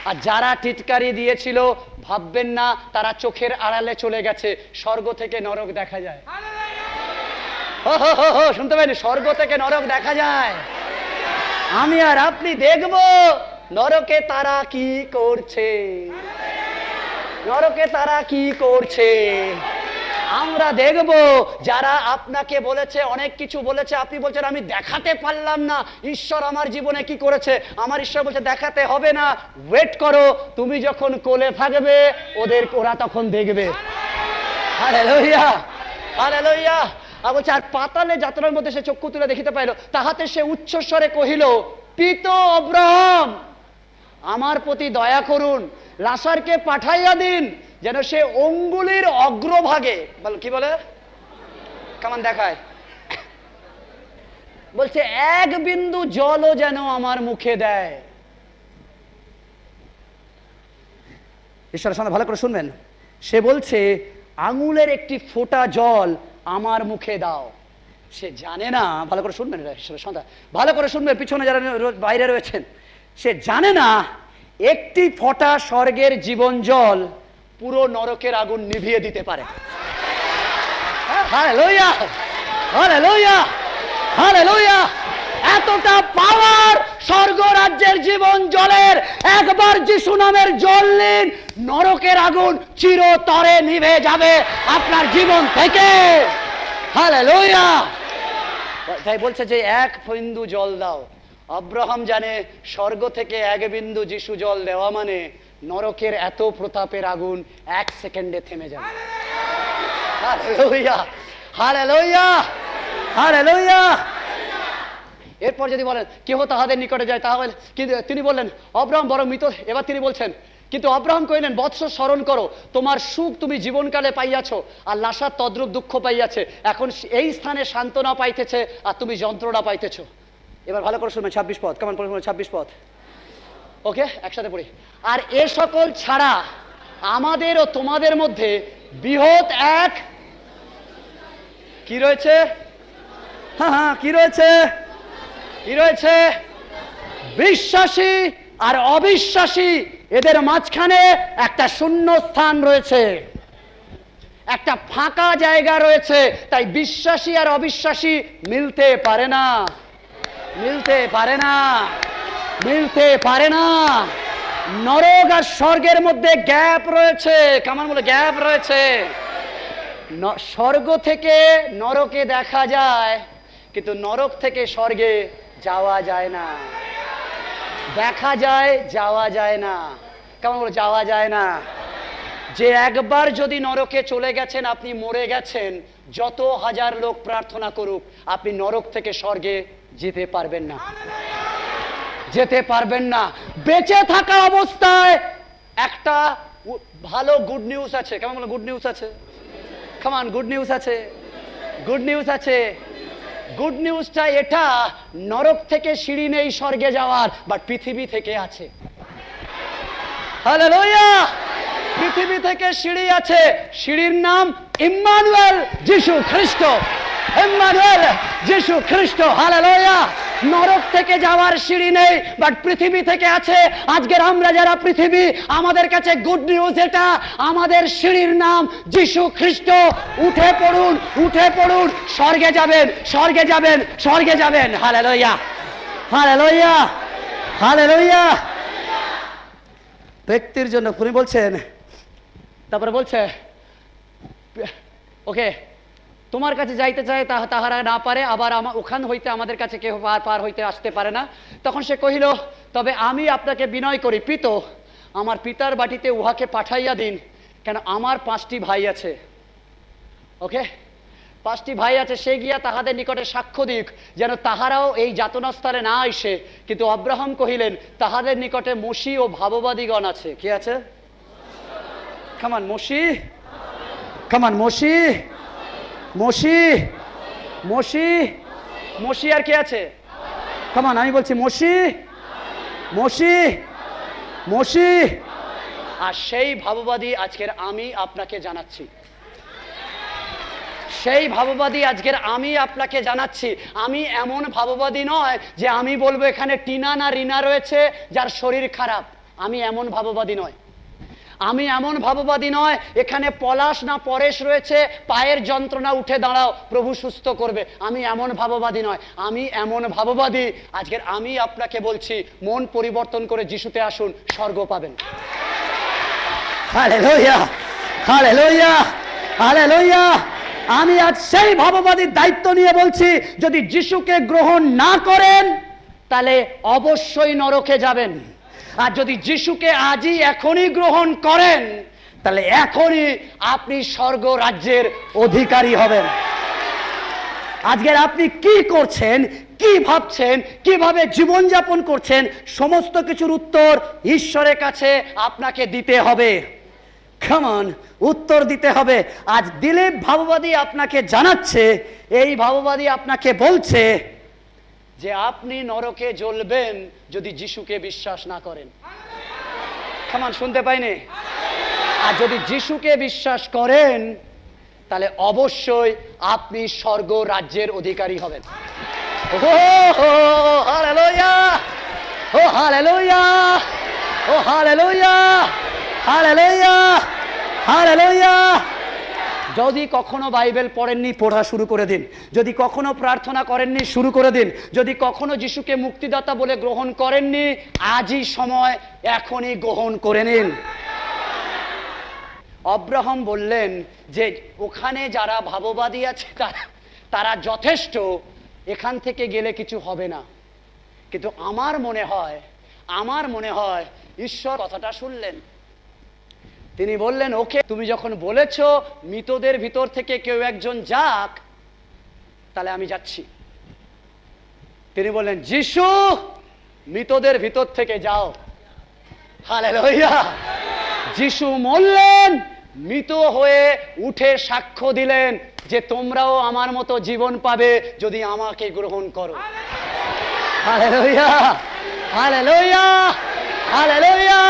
আর যারা টিটকারি দিয়েছিল, ভাববেন না তারা চোখের আড়ালে চলে গেছে, স্বর্গ থেকে নরক দেখা যায়। শুনতে পাইনি? স্বর্গ থেকে নরক দেখা যায়। আমি আর আপনি দেখব নরকে তারা কি করছে, নরকে তারা কি করছে। আমরা দেখব যারা আপনাকে বলেছে, অনেক কিছু বলেছে, আপনি বলছেন আমি দেখাতে পারলাম না ঈশ্বর আমার জীবনে কি করেছে। আমার ঈশ্বর বলছে দেখাতে হবে না, ওয়েট করো, তুমি যখন কোলে থাকবে ওরা তখন দেখবে। Hallelujah, hallelujah. আর বলছে, আর পাতালে যাত্রার মধ্যে সে চক্ষু তুলে দেখিতে পাইল, তাহাতে সে উচ্চস্বরে কহিল, পিত অব্রাহাম, আমার প্রতি দয়া করুন, লাসারকে পাঠাইয়া দিন, যেন সে অঙ্গুলির অগ্রভাগে, কি বলে, কেমন দেখায়, বলছে 1 বিন্দু জলও যেন আমার মুখে দেয়। ঈশ্বরের সামনে ভালো করে শুনবেন। সে বলছে আঙুলের একটি ফোঁটা জল আমার মুখে দাও। সে জানে না, ভালো করে শুনবেন এটা ঈশ্বরের সন্তান, ভালো করে শুনবেন পিছনে যারা বাইরে রয়েছেন, সে জানে না একটি ফোঁটা স্বর্গের জীবন জল পুরো নরকের আগুন নিভিয়ে দিতে পারে। Hallelujah, hallelujah, hallelujah. এতটা পাওয়ার স্বর্গ রাজ্যের জীবন জলের। একবার যিশু নামের জল নিন, নরকের আগুন চিরতরে নিভে যাবে আপনার জীবন থেকে। হালেলুয়া। তাই বলছে যে এক বিন্দু জল দাও। আব্রাহাম জানে স্বর্গ থেকে এক বিন্দু যিশু জল দেওয়া মানে নরকের এত প্রতাপের আগুন 1 সেকেন্ডে থেমে যাবে। Hallelujah, hallelujah, hallelujah. এরপর যদি বলেন কেহ তাহাদের নিকটে যায় তাহলে, কিন্তু তিনি বললেন আব্রাহাম বড় মৃত। এবার তিনি বলছেন কিন্তু আব্রাহাম কহিলেন বৎস স্মরণ করো, তোমার সুখ তুমি জীবনকালে পাইয়াছ, আর লাশার তদ্রূপ দুঃখ পাইয়াছে। এখন এই স্থানে সান্ত্বনা পাইতেছে আর তুমি যন্ত্রণা পাইতেছ। এবার ভালো করে শুনবেন 26 পদ, কেমন পড়ে 26 পদ, ওকে একসাথে পড়ি। আর এ সকল ছাড়া আমাদের ও তোমাদের মধ্যে বৃহৎ এক কি রয়েছে? হ্যাঁ, কি রয়েছে? কি রয়েছে? বিশ্বাসী আর অবিশ্বাসী এদের মাঝখানে একটা শূন্য স্থান রয়েছে, একটা ফাঁকা জায়গা রয়েছে। তাই বিশ্বাসী আর অবিশ্বাসী মিলতে পারে না, মিলতে পারে না, মিলতে পারে না। নরক আর স্বর্গের মধ্যে গ্যাপ রয়েছে। কেমন বলে গ্যাপ রয়েছে? স্বর্গ থেকে নরকে দেখা যায়, কিন্তু নরক থেকে স্বর্গে যাওয়া যায় না। দেখা যায়, যাওয়া যায় না। কেমন বলে যাওয়া যায় না? যে একবার যদি নরকে চলে গেছেন, আপনি মরে গেছেন, যত হাজার লোক প্রার্থনা করুক, আপনি নরক থেকে স্বর্গে যেতে পারবেন না, যেতে পারবেন না। বেঁচে থাকা অবস্থায় একটা ভালো গুড নিউজ আছে। কেমন বলে গুড নিউজ আছে? কামান গুড নিউজ আছে, গুড নিউজ আছে। গুড নিউজটা এটা, নরক থেকে সিঁড়ি নেই স্বর্গে যাওয়ার, বাট পৃথিবী থেকে আছে। হালেলুয়া। পৃথিবী থেকে সিঁড়ি আছে। সিঁড়ির নাম ইম্মানুয়েল, যিশু খ্রিস্ট। ইম্মানুয়েল, যিশু খ্রিস্ট। হালেলুয়া। নরক থেকে যাওয়ার সিঁড়ি নেই, বাট পৃথিবী থেকে আছে। আজকের আমরা যারা পৃথিবী, আমাদের কাছে গুড নিউজ এটা, আমাদের সিঁড়ির নাম যিশু খ্রিস্ট। উঠে পড়ুন, উঠে পড়ুন, স্বর্গে যাবেন, স্বর্গে যাবেন, স্বর্গে যাবেন। Hallelujah, hallelujah, hallelujah. ব্যক্তির জন্য উনি বলছেন, তারপরে বলছে ওকে তোমার কাছে যাইতে চায় তাহারা না পারে, আবার ওখান হইতে আমাদের কাছে কেউ পার হইতে আসতে পারে না। তখন সে কহিল তবে আমি আপনাকে বিনয় করি পিত, আমার পিতার বাটিতে উহাকে পাঠাইয়া দিন, কেন আমার 5টি ভাই আছে। ওকে, 5টি ভাই আছে। সে গিয়া তাহাদের নিকটে সাক্ষ্য দিক, যেন তাহারাও এই যাতনাস্থলে না আইসে। কিন্তু আব্রাহাম কহিলেন তাহাদের নিকটে মসী ও ভাববাদীগণ আছে। কি আছে? কামান মসী, কামান মসী, মসী, মসী, মসী। আর কে আছে? কামান আমি বলছি মসী, মসী, মসী। আর সেই ভাববাদী আজকের আমি আপনাকে জানাচ্ছি, সেই ভাববাদী আজকের আমি আপনাকে জানাচ্ছি। আমি এমন ভাববাদী নয় যে আমি বলবো এখানে টিনা না রিনা রয়েছে যার শরীর খারাপ। আমি এমন ভাববাদী নয়। আমি এমন ভাববাদী নয় এখানে পলাশ না পরেশ রয়েছে, পায়ের যন্ত্রণা উঠে দাঁড়াও, প্রভু সুস্থ করবে। আমি এমন ভাববাদী নয়। আমি এমন ভাববাদী আজকের আমি আপনাকে বলছি, মন পরিবর্তন করে যিশুতে আসুন, স্বর্গ পাবেন। Hallelujah, hallelujah, hallelujah. আমি আজ সেই ভাববাদীর দায়িত্ব নিয়ে বলছি, যদি যিশুকে গ্রহণ না করেন তাহলে অবশ্যই নরকে যাবেন। আর যদি যিশুকে আজই এখনই গ্রহণ করেন তাহলে এখনই আপনি স্বর্গ রাজ্যের অধিকারী হবেন। আজকের আপনি কি করছেন, কি ভাবছেন, কিভাবে জীবনযাপন করছেন, সমস্ত কিছুর উত্তর ঈশ্বরের কাছে আপনাকে দিতে হবে। কেমন উত্তর দিতে হবে। আজ দিলীপ ভাববাদী আপনাকে জানাচ্ছে, এই ভাববাদী আপনাকে বলছে যে আপনি নরকে জ্বলবেন যদি যিশুকে বিশ্বাস না করেন। কেমন শুনতে পাইনি? আর যদি যিশুকে বিশ্বাস করেন তাহলে অবশ্যই আপনি স্বর্গ রাজ্যের অধিকারী হবেন। ও হালেলুয়া, ও হালেলুয়া, ও হালেলুয়া, হালেলুয়া, হালেলুয়া। যদি কখনো বাইবেল পড়েননি, পড়া শুরু করে দিন। যদি কখনো প্রার্থনা করেননি, শুরু করে দিন। যদি কখনো যিশুকে মুক্তিদাতা বলে গ্রহণ করেননি, আজই সময়, এখনই গ্রহণ করে নিন। আব্রাহাম বললেন যে ওখানে যারা ভাববাদী আছে তারা যথেষ্ট, এখান থেকে গেলে কিছু হবে না। কিন্তু আমার মনে হয় ঈশ্বর কথাটা শুনলেন। তিনি বললেন, ওকে, তুমি যখন বলেছো মৃতদের ভিতর থেকে কেউ একজন যাক, তাহলে আমি যাচ্ছি। তিনি বললেন, যিশু মৃতদের ভিতর থেকে যাও। হালেলুয়া। যিশু মরলেন, মৃত হয়ে উঠে সাক্ষ্য দিলেন যে তোমরাও আমার মতো জীবন পাবে যদি আমাকে গ্রহণ করো। Hallelujah, hallelujah, hallelujah.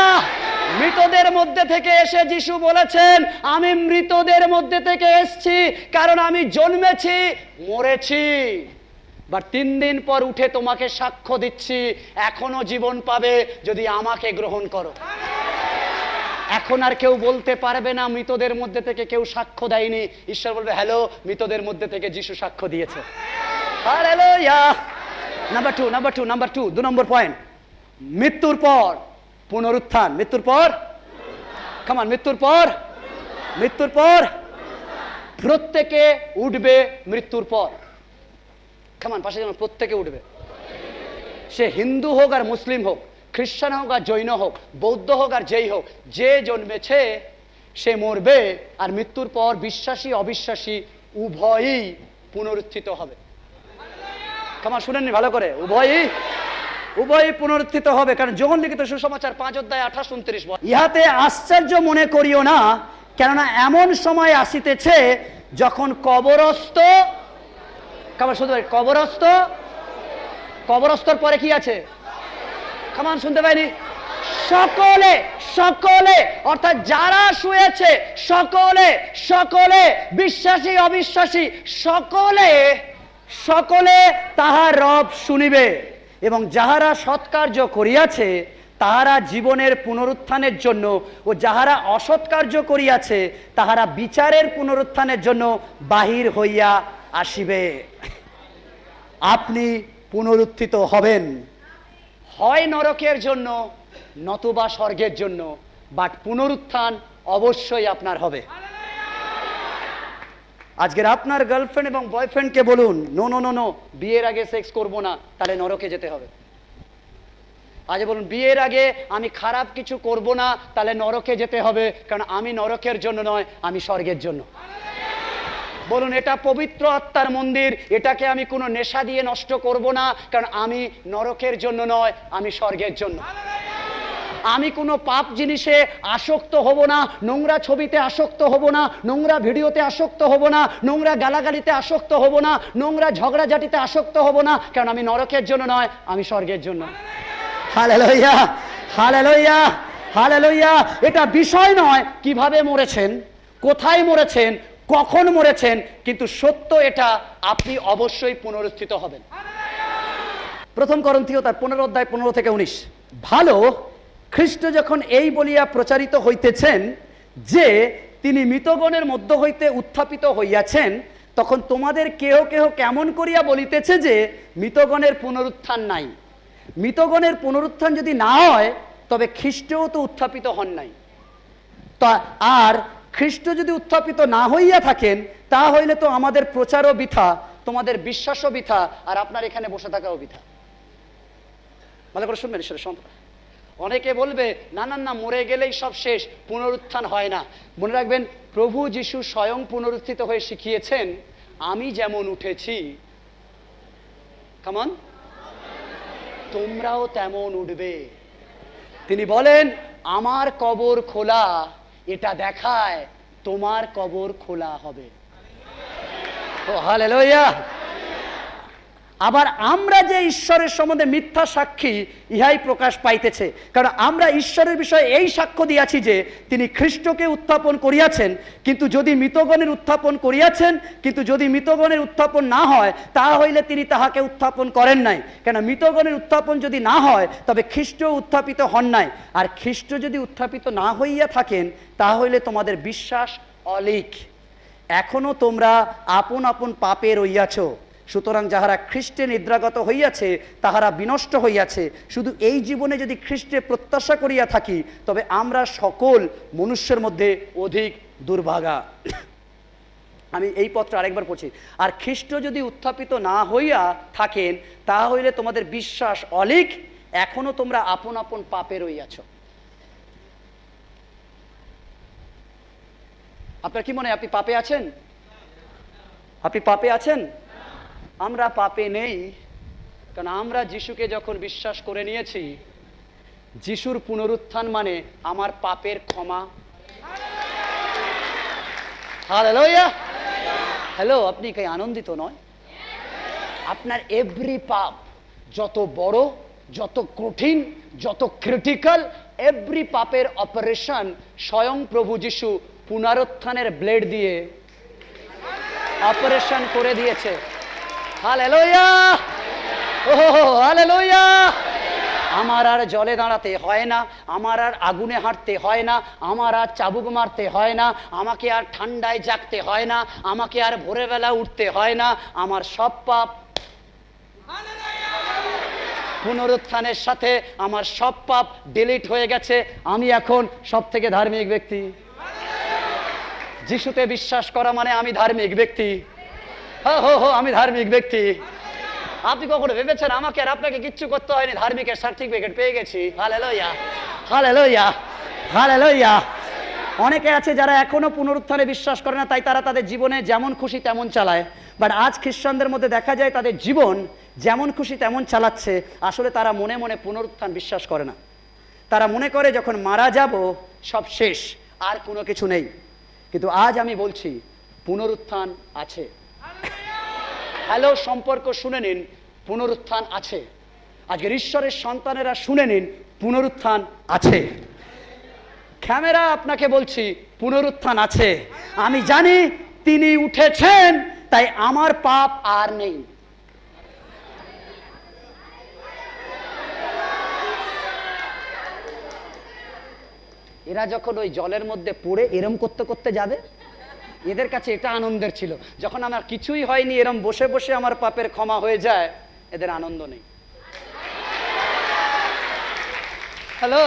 মৃতদের মধ্যে থেকে এসে যিশু বলেছেন, আমি মৃতদের মধ্যে থেকে এসেছি, কারণ আমি জন্মেছি, মরেছি, বা 3 দিন পর উঠে তোমাকে সাক্ষ্য দিচ্ছি এখনো জীবন পাবে যদি আমাকে গ্রহণ করো। এখন আর কেউ বলতে পারবে না মৃতদের মধ্যে থেকে কেউ সাক্ষ্য দেয়নি। ঈশ্বর বলবে, হ্যালো, মৃতদের মধ্যে থেকে যিশু সাক্ষ্য দিয়েছে। হালেলুয়া। নাম্বার টু, 2 নম্বর পয়েন্ট, মৃত্যুর পর পুনরুত্থান। মৃত্যুর পর, কামান, মৃত্যুর পর প্রত্যেকে উঠবে। মৃত্যুর পর, কামান, পাশে যেন, প্রত্যেকে উঠবে। সে হিন্দু হোক আর মুসলিম হোক, খ্রিস্টান হোক আর জৈন হোক, বৌদ্ধ হোক আর যেই হোক, যে জন্মেছে সে মরবে। আর মৃত্যুর পর বিশ্বাসী অবিশ্বাসী উভয়ই পুনরুত্থিত হবে। কামান, শুনেননি ভালো করে? উভয়ই পুনরুত্থিত হবে। কারণ যোহন লিখিত সুসমাচার 5 অধ্যায় 28-29 বলে, ইহাতে আশ্চর্য মনে করিও না, কেননা এমন সময় আসিতেছে যখন কবরস্থ, কামান, শুনতে পাই, কবরস্থর পরে কি আছে? কামান, শুনতে পাইনি? সকলে, অর্থাৎ যারা শুয়েছে সকলে, বিশ্বাসী অবিশ্বাসী সকলে তাহার রব শুনিবে। এবং যাহারা সৎকার্য করিয়াছে তাহারা জীবনের পুনরুত্থানের জন্য, ও যাহারা অসৎকার্য করিয়াছে তাহারা বিচারের পুনরুত্থানের জন্য বাহির হইয়া আসিবে। আপনি পুনরুত্থিত হবেন, হয় নরকের জন্য নতুবা স্বর্গের জন্য, বাট পুনরুত্থান অবশ্যই আপনার হবে। আজকের আপনার গার্লফ্রেন্ড এবং বয়ফ্রেন্ডকে বলুন, নো নো নো নো, বিয়ের আগে সেক্স করব না, তাহলে নরকে যেতে হবে। আজ বলুন, বিয়ের আগে আমি খারাপ কিছু করব না, তাহলে নরকে যেতে হবে, কারণ আমি নরকের জন্য নয়, আমি স্বর্গের জন্য। বলুন, এটা পবিত্র আত্মার মন্দির, এটাকে আমি কোনো নেশা দিয়ে নষ্ট করব না, কারণ আমি নরকের জন্য নয়, আমি স্বর্গের জন্য। আমি কোনো পাপ জিনিসে আসক্ত হব না, নোংরা ছবিতে আসক্ত হব না, নোংরা ভিডিওতে আসক্ত হব না, নোংরা গালাগালিতে আসক্ত হব না, নোংরা ঝগড়াঝাটিতে আসক্ত হব না, কারণ আমি নরকের জন্য নয়, আমি স্বর্গের জন্য। Hallelujah, hallelujah, hallelujah. এটা বিষয় নয় কিভাবে মরেছেন, কোথায় মরেছেন, কখন মরেছেন, কিন্তু সত্য এটা, আপনি অবশ্যই পুনরুত্থিত হবেন। 1 করন্থীয় তার 15 অধ্যায় 15-19, ভালো, খ্রিস্ট যখন এই বলিয়া প্রচারিত হইতেছেন যে তিনি মৃতগণের মধ্য হইতে উত্থাপিত হইয়াছেন, তখন তোমাদের কেহ কেহ কেমন করিয়া বলিতেছে যে মৃতগণের পুনরুত্থান নাই। মৃতগণের পুনরুত্থান যদি না হয়, তবে খ্রিস্টও তো উত্থাপিত হন নাই। তা আর খ্রিস্ট যদি উত্থাপিত না হইয়া থাকেন, তা হইলে তো আমাদের প্রচারও বৃথা, তোমাদের বিশ্বাসও বৃথা, আর আপনার এখানে বসে থাকাও বৃথা। ভালো করে শুনবেন ঈশ্বরের সন্তান। অনেকে বলবে, না না না, মরে গেলেই সব শেষ, পুনরুত্থান হয় না। মনে রাখবেন, প্রভু যিশু স্বয়ং পুনরুত্থিত হয়ে শিখিয়েছেন, আমি যেমন উঠেছি, কামন, তোমরাও তেমন উঠবে। তিনি বলেন, আমার কবর খোলা, এটা দেখায় তোমার কবর খোলা হবে। ও হালেলুয়া। আবার আমরা যে ঈশ্বরের সম্বন্ধে মিথ্যা সাক্ষী, ইহাই প্রকাশ পাইতেছে। কারণ আমরা ঈশ্বরের বিষয়ে এই সাক্ষ্য দিয়াছি যে তিনি খ্রিস্টকে উত্থাপন করিয়াছেন, কিন্তু যদি মৃতগণের উত্থাপন করিয়াছেন, কিন্তু যদি মৃতগণের উত্থাপন না হয়, তাহা হইলে তিনি তাহাকে উত্থাপন করেন নাই। কেন মৃতগণের উত্থাপন যদি না হয়, তবে খ্রিস্ট উত্থাপিত হন নাই। আর খ্রিস্ট যদি উত্থাপিত না হইয়া থাকেন, তাহা হইলে তোমাদের বিশ্বাস অলিক, এখনো তোমরা আপন আপন পাপে রইয়াছ। সুতরাং যাহারা খ্রিস্টে নিদ্রাগত হইয়াছে তাহারা বিনষ্ট হইয়াছে। শুধু এই জীবনে যদি খ্রিস্টে প্রত্যাশা করিয়া থাকি, তবে আমরা সকল মনুষ্যের মধ্যে অধিক দুর্ভাগা। আমি এই পত্র আরেকবার পড়ছি। আর খ্রিস্ট যদি উত্থাপিত না হইয়া থাকেন, তাহা হইলে তোমাদের বিশ্বাস অলিক, এখনো তোমরা আপন আপন পাপে রইয়াছ। আপনার কি মনে হয় আপনি পাপে আছেন? আপনি পাপে আছেন? আমরা পাপে নেই, কারণ আমরা যিশুকে যখন বিশ্বাস করে নিয়েছি, যিশুর পুনরুত্থান মানে আমার পাপের ক্ষমা। হালেলুয়া। হ্যালো, আপনি কি আনন্দিত নয়? আপনার এভরি পাপ, যত বড়, যত কঠিন, যত ক্রিটিক্যাল, এভরি পাপের অপারেশন স্বয়ং প্রভু যিশু পুনরুত্থানের ব্লেড দিয়ে অপারেশন করে দিয়েছে। হালেলুয়া, ওহ হালেলুয়া। আমার আর জলে দাঁড়াতে হয় না, আমার আর আগুনে হাঁটতে হয় না, আমার আর চাবুক মারতে হয় না, আমাকে আর ঠান্ডায় জাগতে হয় না, আমাকে আর ভোরবেলা উঠতে হয় না। আমার সব পাপ পুনরুত্থানের সাথে আমার সব পাপ ডিলিট হয়ে গেছে। আমি এখন সব থেকে ধার্মিক ব্যক্তি। যিশুতে বিশ্বাস করা মানে আমি ধার্মিক ব্যক্তি। আমি ধার্মিক ব্যক্তি। আপনি কখনো ভেবেছেন আমাকে আর আপনাকে কিচ্ছু করতে হয়নি, ধার্মিকের সার্টিফিকেট পেয়ে গেছি? Hallelujah, hallelujah, hallelujah. অনেকে আছে যারা এখনো পুনরুত্থানে বিশ্বাস করে না, তাই তারা তাদের জীবনে যেমন খুশি তেমন চালায়। বাট আজ খ্রিস্টানদের মধ্যে দেখা যায় তাদের জীবন যেমন খুশি তেমন চালাচ্ছে। আসলে তারা মনে মনে পুনরুত্থান বিশ্বাস করে না। তারা মনে করে যখন মারা যাব সব শেষ, আর কোনো কিছু নেই। কিন্তু আজ আমি বলছি পুনরুত্থান আছে। হ্যালো সম্পর্ক শুনে নিন, পুনরুত্থান আছে। আজকের ঈশ্বরের সন্তানেরা শুনে নিন, পুনরুত্থান আছে। ক্যামেরা আপনাকে বলছি পুনরুত্থান আছে। আমি জানি তিনি উঠেছেন, তাই আমার পাপ আর নেই। এরা যখন ওই জলের মধ্যে পড়ে এরম করতে করতে যাবে, এদের কাছে এটা আনন্দের ছিল। যখন আমার কিছুই হয়নি, এরম বসে বসে আমার পাপের ক্ষমা হয়ে যায়, এদের আনন্দ নেই। হ্যালো,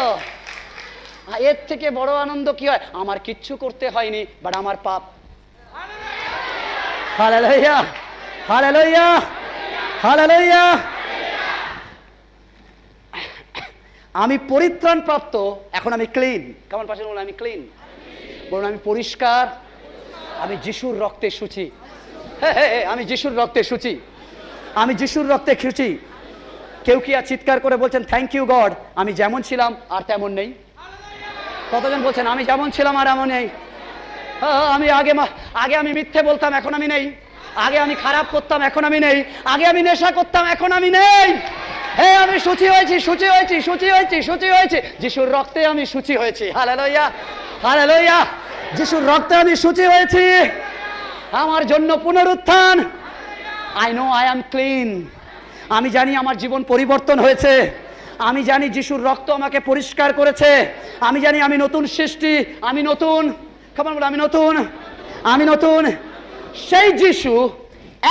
এর থেকে বড় আনন্দ কি হয়? আমার কিচ্ছু করতে হয়নি, বাট আমার পাপ। Hallelujah, hallelujah, hallelujah. আমি পরিত্রাণ প্রাপ্ত, এখন আমি ক্লিন। কেমন পাশে বলুন আমি ক্লিন, বলুন আমি পরিষ্কার, আমি যিশুর রক্তে শুচি। আমি যিশুর রক্তে শুচি, আমি যিশুর রক্তে শুচি। কেউ কি আর চিৎকার করে বলছেন থ্যাংক ইউ গড, আমি যেমন ছিলাম আর তেমন নেই? কতজন বলছেন আমি যেমন ছিলাম আর এমন নেই? আমি আগে আমি মিথ্যে বলতাম, এখন আমি নেই। আগে আমি খারাপ করতাম, এখন আমি নেই। আগে আমি নেশা করতাম, এখন আমি নেই। হ্যাঁ, আমি শুচি হয়েছি, শুচি হয়েছি, শুচি হয়েছি, শুচি হয়েছি। যিশুর রক্তে আমি শুচি হয়েছি। Hallelujah, hallelujah. যিশুর রক্তে আমি শুচি হয়েছি। আমার জন্য পুনরুত্থান। I know I am clean. আমি জানি আমার জীবন পরিবর্তন হয়েছে। আমি জানি যিশুর রক্ত আমাকে পরিষ্কার করেছে। আমি জানি আমি নতুন সৃষ্টি, আমি নতুন। কেমন বলে আমি নতুন, আমি নতুন। সেই যিশু,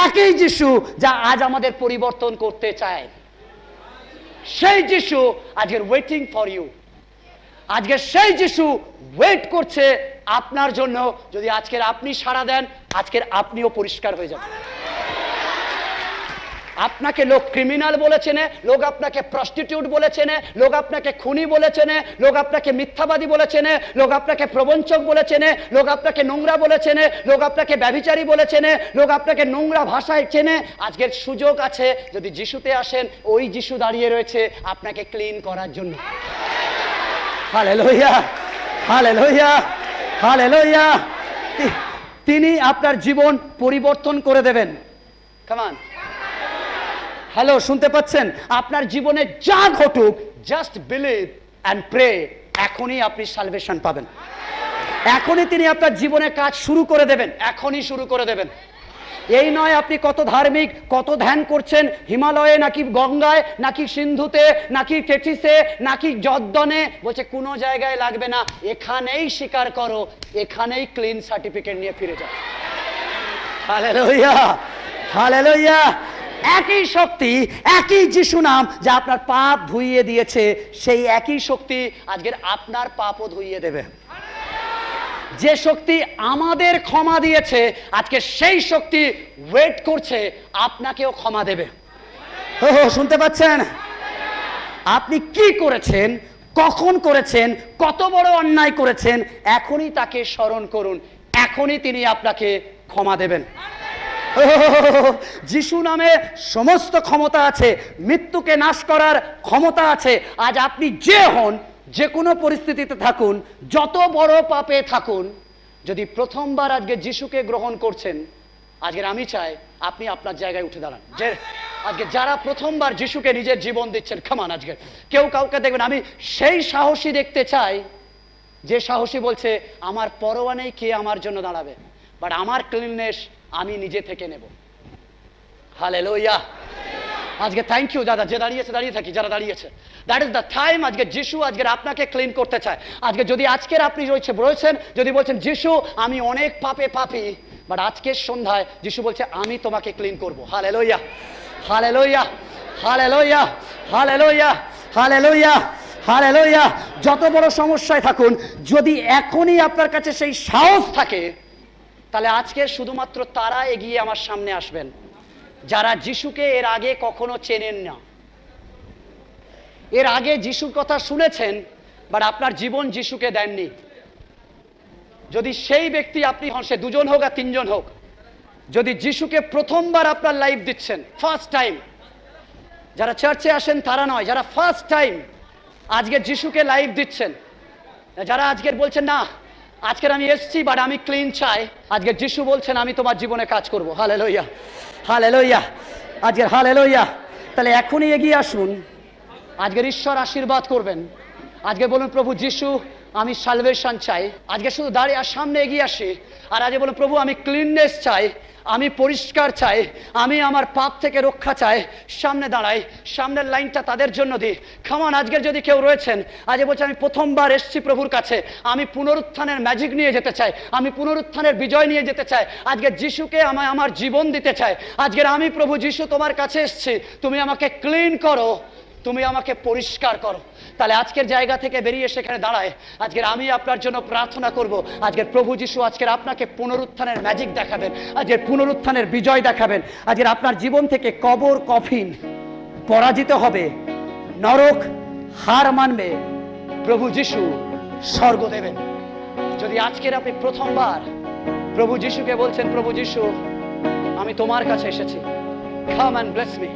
একই যিশু যা আজ আমাদের পরিবর্তন করতে চায়, সেই যিশু আজকের ওয়েটিং ফর ইউ। আজকে সেই যিশু ওয়েট করছে আপনার জন্য। যদি আজকের আপনি সাড়া দেন, আজকের আপনিও পরিষ্কার হয়ে যাবেন। আপনাকে লোক ক্রিমিনাল বলেছে না, লোক আপনাকে প্রস্টিটিউট বলেছে না, লোক আপনাকে খুনি বলেছে না, লোক আপনাকে মিথ্যাবাদী বলেছে না, লোক আপনাকে প্রবঞ্চক বলেছে না, লোক আপনাকে নোংরা বলেছে না, লোক আপনাকে ব্যভিচারী বলেছে না, লোক আপনাকে নোংরা ভাষায় চেনে। আজকের সুযোগ আছে, যদি যিশুতে আসেন, ওই যিশু দাঁড়িয়ে রয়েছে আপনাকে ক্লিন করার জন্য। Hallelujah, hallelujah, hallelujah. তিনি আপনার জীবন পরিবর্তন করে দেবেন। কাম অন, হ্যালো, শুনতে পাচ্ছেন? আপনার জীবনে যা ঘটুক, জাস্ট বিলিভ অ্যান্ড প্রে, এখনই আপনি সালভেশন পাবেন। এখনই তিনি আপনার জীবনে কাজ শুরু করে দেবেন, এখনই শুরু করে দেবেন। এই নয় আপনি কত ধার্মিক, কত ধ্যান করছেন, হিমালয়ে নাকি গঙ্গায় নাকি সিন্ধুতে নাকি টেটিসে নাকি জর্দনে, বলছে কোনো জায়গায় লাগবে না, এখানেই স্বীকার করো, এখানেই ক্লিন সার্টিফিকেট নিয়ে ফিরে যাও। Hallelujah, hallelujah. একই শক্তি, একই যিশু নাম যা আপনার পাপ ধুইয়ে দিয়েছে, সেই একই শক্তি আজকের আপনার পাপও ধুইয়ে দেবে। যে শক্তি আমাদের ক্ষমা দিয়েছে, আজকে সেই শক্তি ওয়েট করছে আপনাকেও ক্ষমা দেবে। শুনতে পাচ্ছেন? আপনি কি করেছেন, কখন করেছেন, কত বড় অন্যায় করেছেন, এখনই তাকে স্মরণ করুন, এখনই তিনি আপনাকে ক্ষমা দেবেন। যিশু নামে সমস্ত ক্ষমতা আছে, মৃত্যুকে নাশ করার ক্ষমতা আছে। আজ আপনি যে হন, যে কোনো পরিস্থিতিতে থাকুন, যত বড় পাপে থাকুন, যদি প্রথমবার আজকে যিশুকে গ্রহণ করছেন, আজকের আমি চাই আপনি আপনার জায়গায় উঠে দাঁড়ান। যে আজকে যারা প্রথমবার যিশুকে নিজের জীবন দিচ্ছেন, খামান আজকে কেউ কাউকে দেখবেন, আমি সেই সাহসী দেখতে চাই যে সাহসী বলছে আমার পরোয়া নেই কে আমার জন্য দাঁড়াবে, বাট আমার ক্লিননেস আমি নিজে থেকে নেব। হালেলুয়া। আজকে থ্যাংক ইউ দাদা, যে দাঁড়িয়েছে দাঁড়িয়ে থাকি, যারা দাঁড়িয়েছে, দ্যাট ইজ দ্য টাইম। আজকে যিশু আজকের আপনাকে ক্লিন করতে চায়। আজকে যদি আজকের আপনি বলেছেন, যদি বলছেন যিশু আমি অনেক পাপে পাপী, বাট আজকের সন্ধ্যায় যিশু বলছে আমি তোমাকে ক্লিন করব। Hallelujah, hallelujah, hallelujah, hallelujah, hallelujah, hallelujah. যত বড় সমস্যায় থাকুন, যদি এখনই আপনার কাছে সেই সাহস থাকে, তাহলে আজকে শুধুমাত্র তারা এগিয়ে আমার সামনে আসবেন যারা যিশুকে এর আগে কখনো চেনেন না। এর আগে যিশুর কথা শুনেছেন, বাট আপনার জীবন যিশুকে দেননি। যদি সেই ব্যক্তি আপনি হন, সে দুজন হোক আর তিনজন হোক, যদি যিশুকে প্রথমবার আপনার লাইফ দিচ্ছেন, ফার্স্ট টাইম, যারা চার্চে আসেন তারা নয়, যারা ফার্স্ট টাইম আজকে যিশুকে লাইফ দিচ্ছেন, যারা আজকের বলছেন না আজকের আমি এসছি বাট আমি ক্লিন চাই, আজকে যিশু বলছেন আমি তোমার জীবনে কাজ করব। হালেলুয়া, হালেলুয়া, আজকের হালেলুয়া। তাহলে এখনই এগিয়ে আসুন, আজকের ঈশ্বর আশীর্বাদ করবেন। আজকে বলুন প্রভু যিশু আমি সালভেশন চাই। আজকে শুধু দাঁড়িয়ে আর সামনে এগিয়ে আসি, আর আজকে বলুন প্রভু আমি ক্লিননেস চাই, আমি পরিষ্কার চাই, আমি আমার পাপ থেকে রক্ষা চাই। সামনে দাঁড়াই, সামনের লাইনটা তাদের জন্য দিই। খামান আজকের যদি কেউ রয়েছেন, আজ বলছে আমি প্রথমবার এসছি প্রভুর কাছে, আমি পুনরুত্থানের ম্যাজিক নিয়ে যেতে চাই, আমি পুনরুত্থানের বিজয় নিয়ে যেতে চাই, আজকে যিশুকে আমায় আমার জীবন দিতে চাই। আজকের আমি প্রভু যিশু তোমার কাছে এসছি, তুমি আমাকে ক্লিন করো, তুমি আমাকে পরিষ্কার করো। তাহলে আজকের জায়গা থেকে বেরিয়ে সেখানে দাঁড়ায় আজকের আমি আপনার জন্য প্রার্থনা করব। আজকের প্রভু যিশু আজকের আপনাকে পুনরুত্থানের ম্যাজিক দেখাবেন, আজকের পুনরুত্থানের বিজয় দেখাবেন। আজকের আপনার জীবন থেকে কবর কফিন পরাজিত হবে, নরক হার মানবে, প্রভু যিশু স্বর্গ দেবেন। যদি আজকের আপনি প্রথমবার প্রভু যিশুকে বলছেন প্রভু যিশু আমি তোমার কাছে এসেছি, কাম অ্যান্ড ব্লেস মি।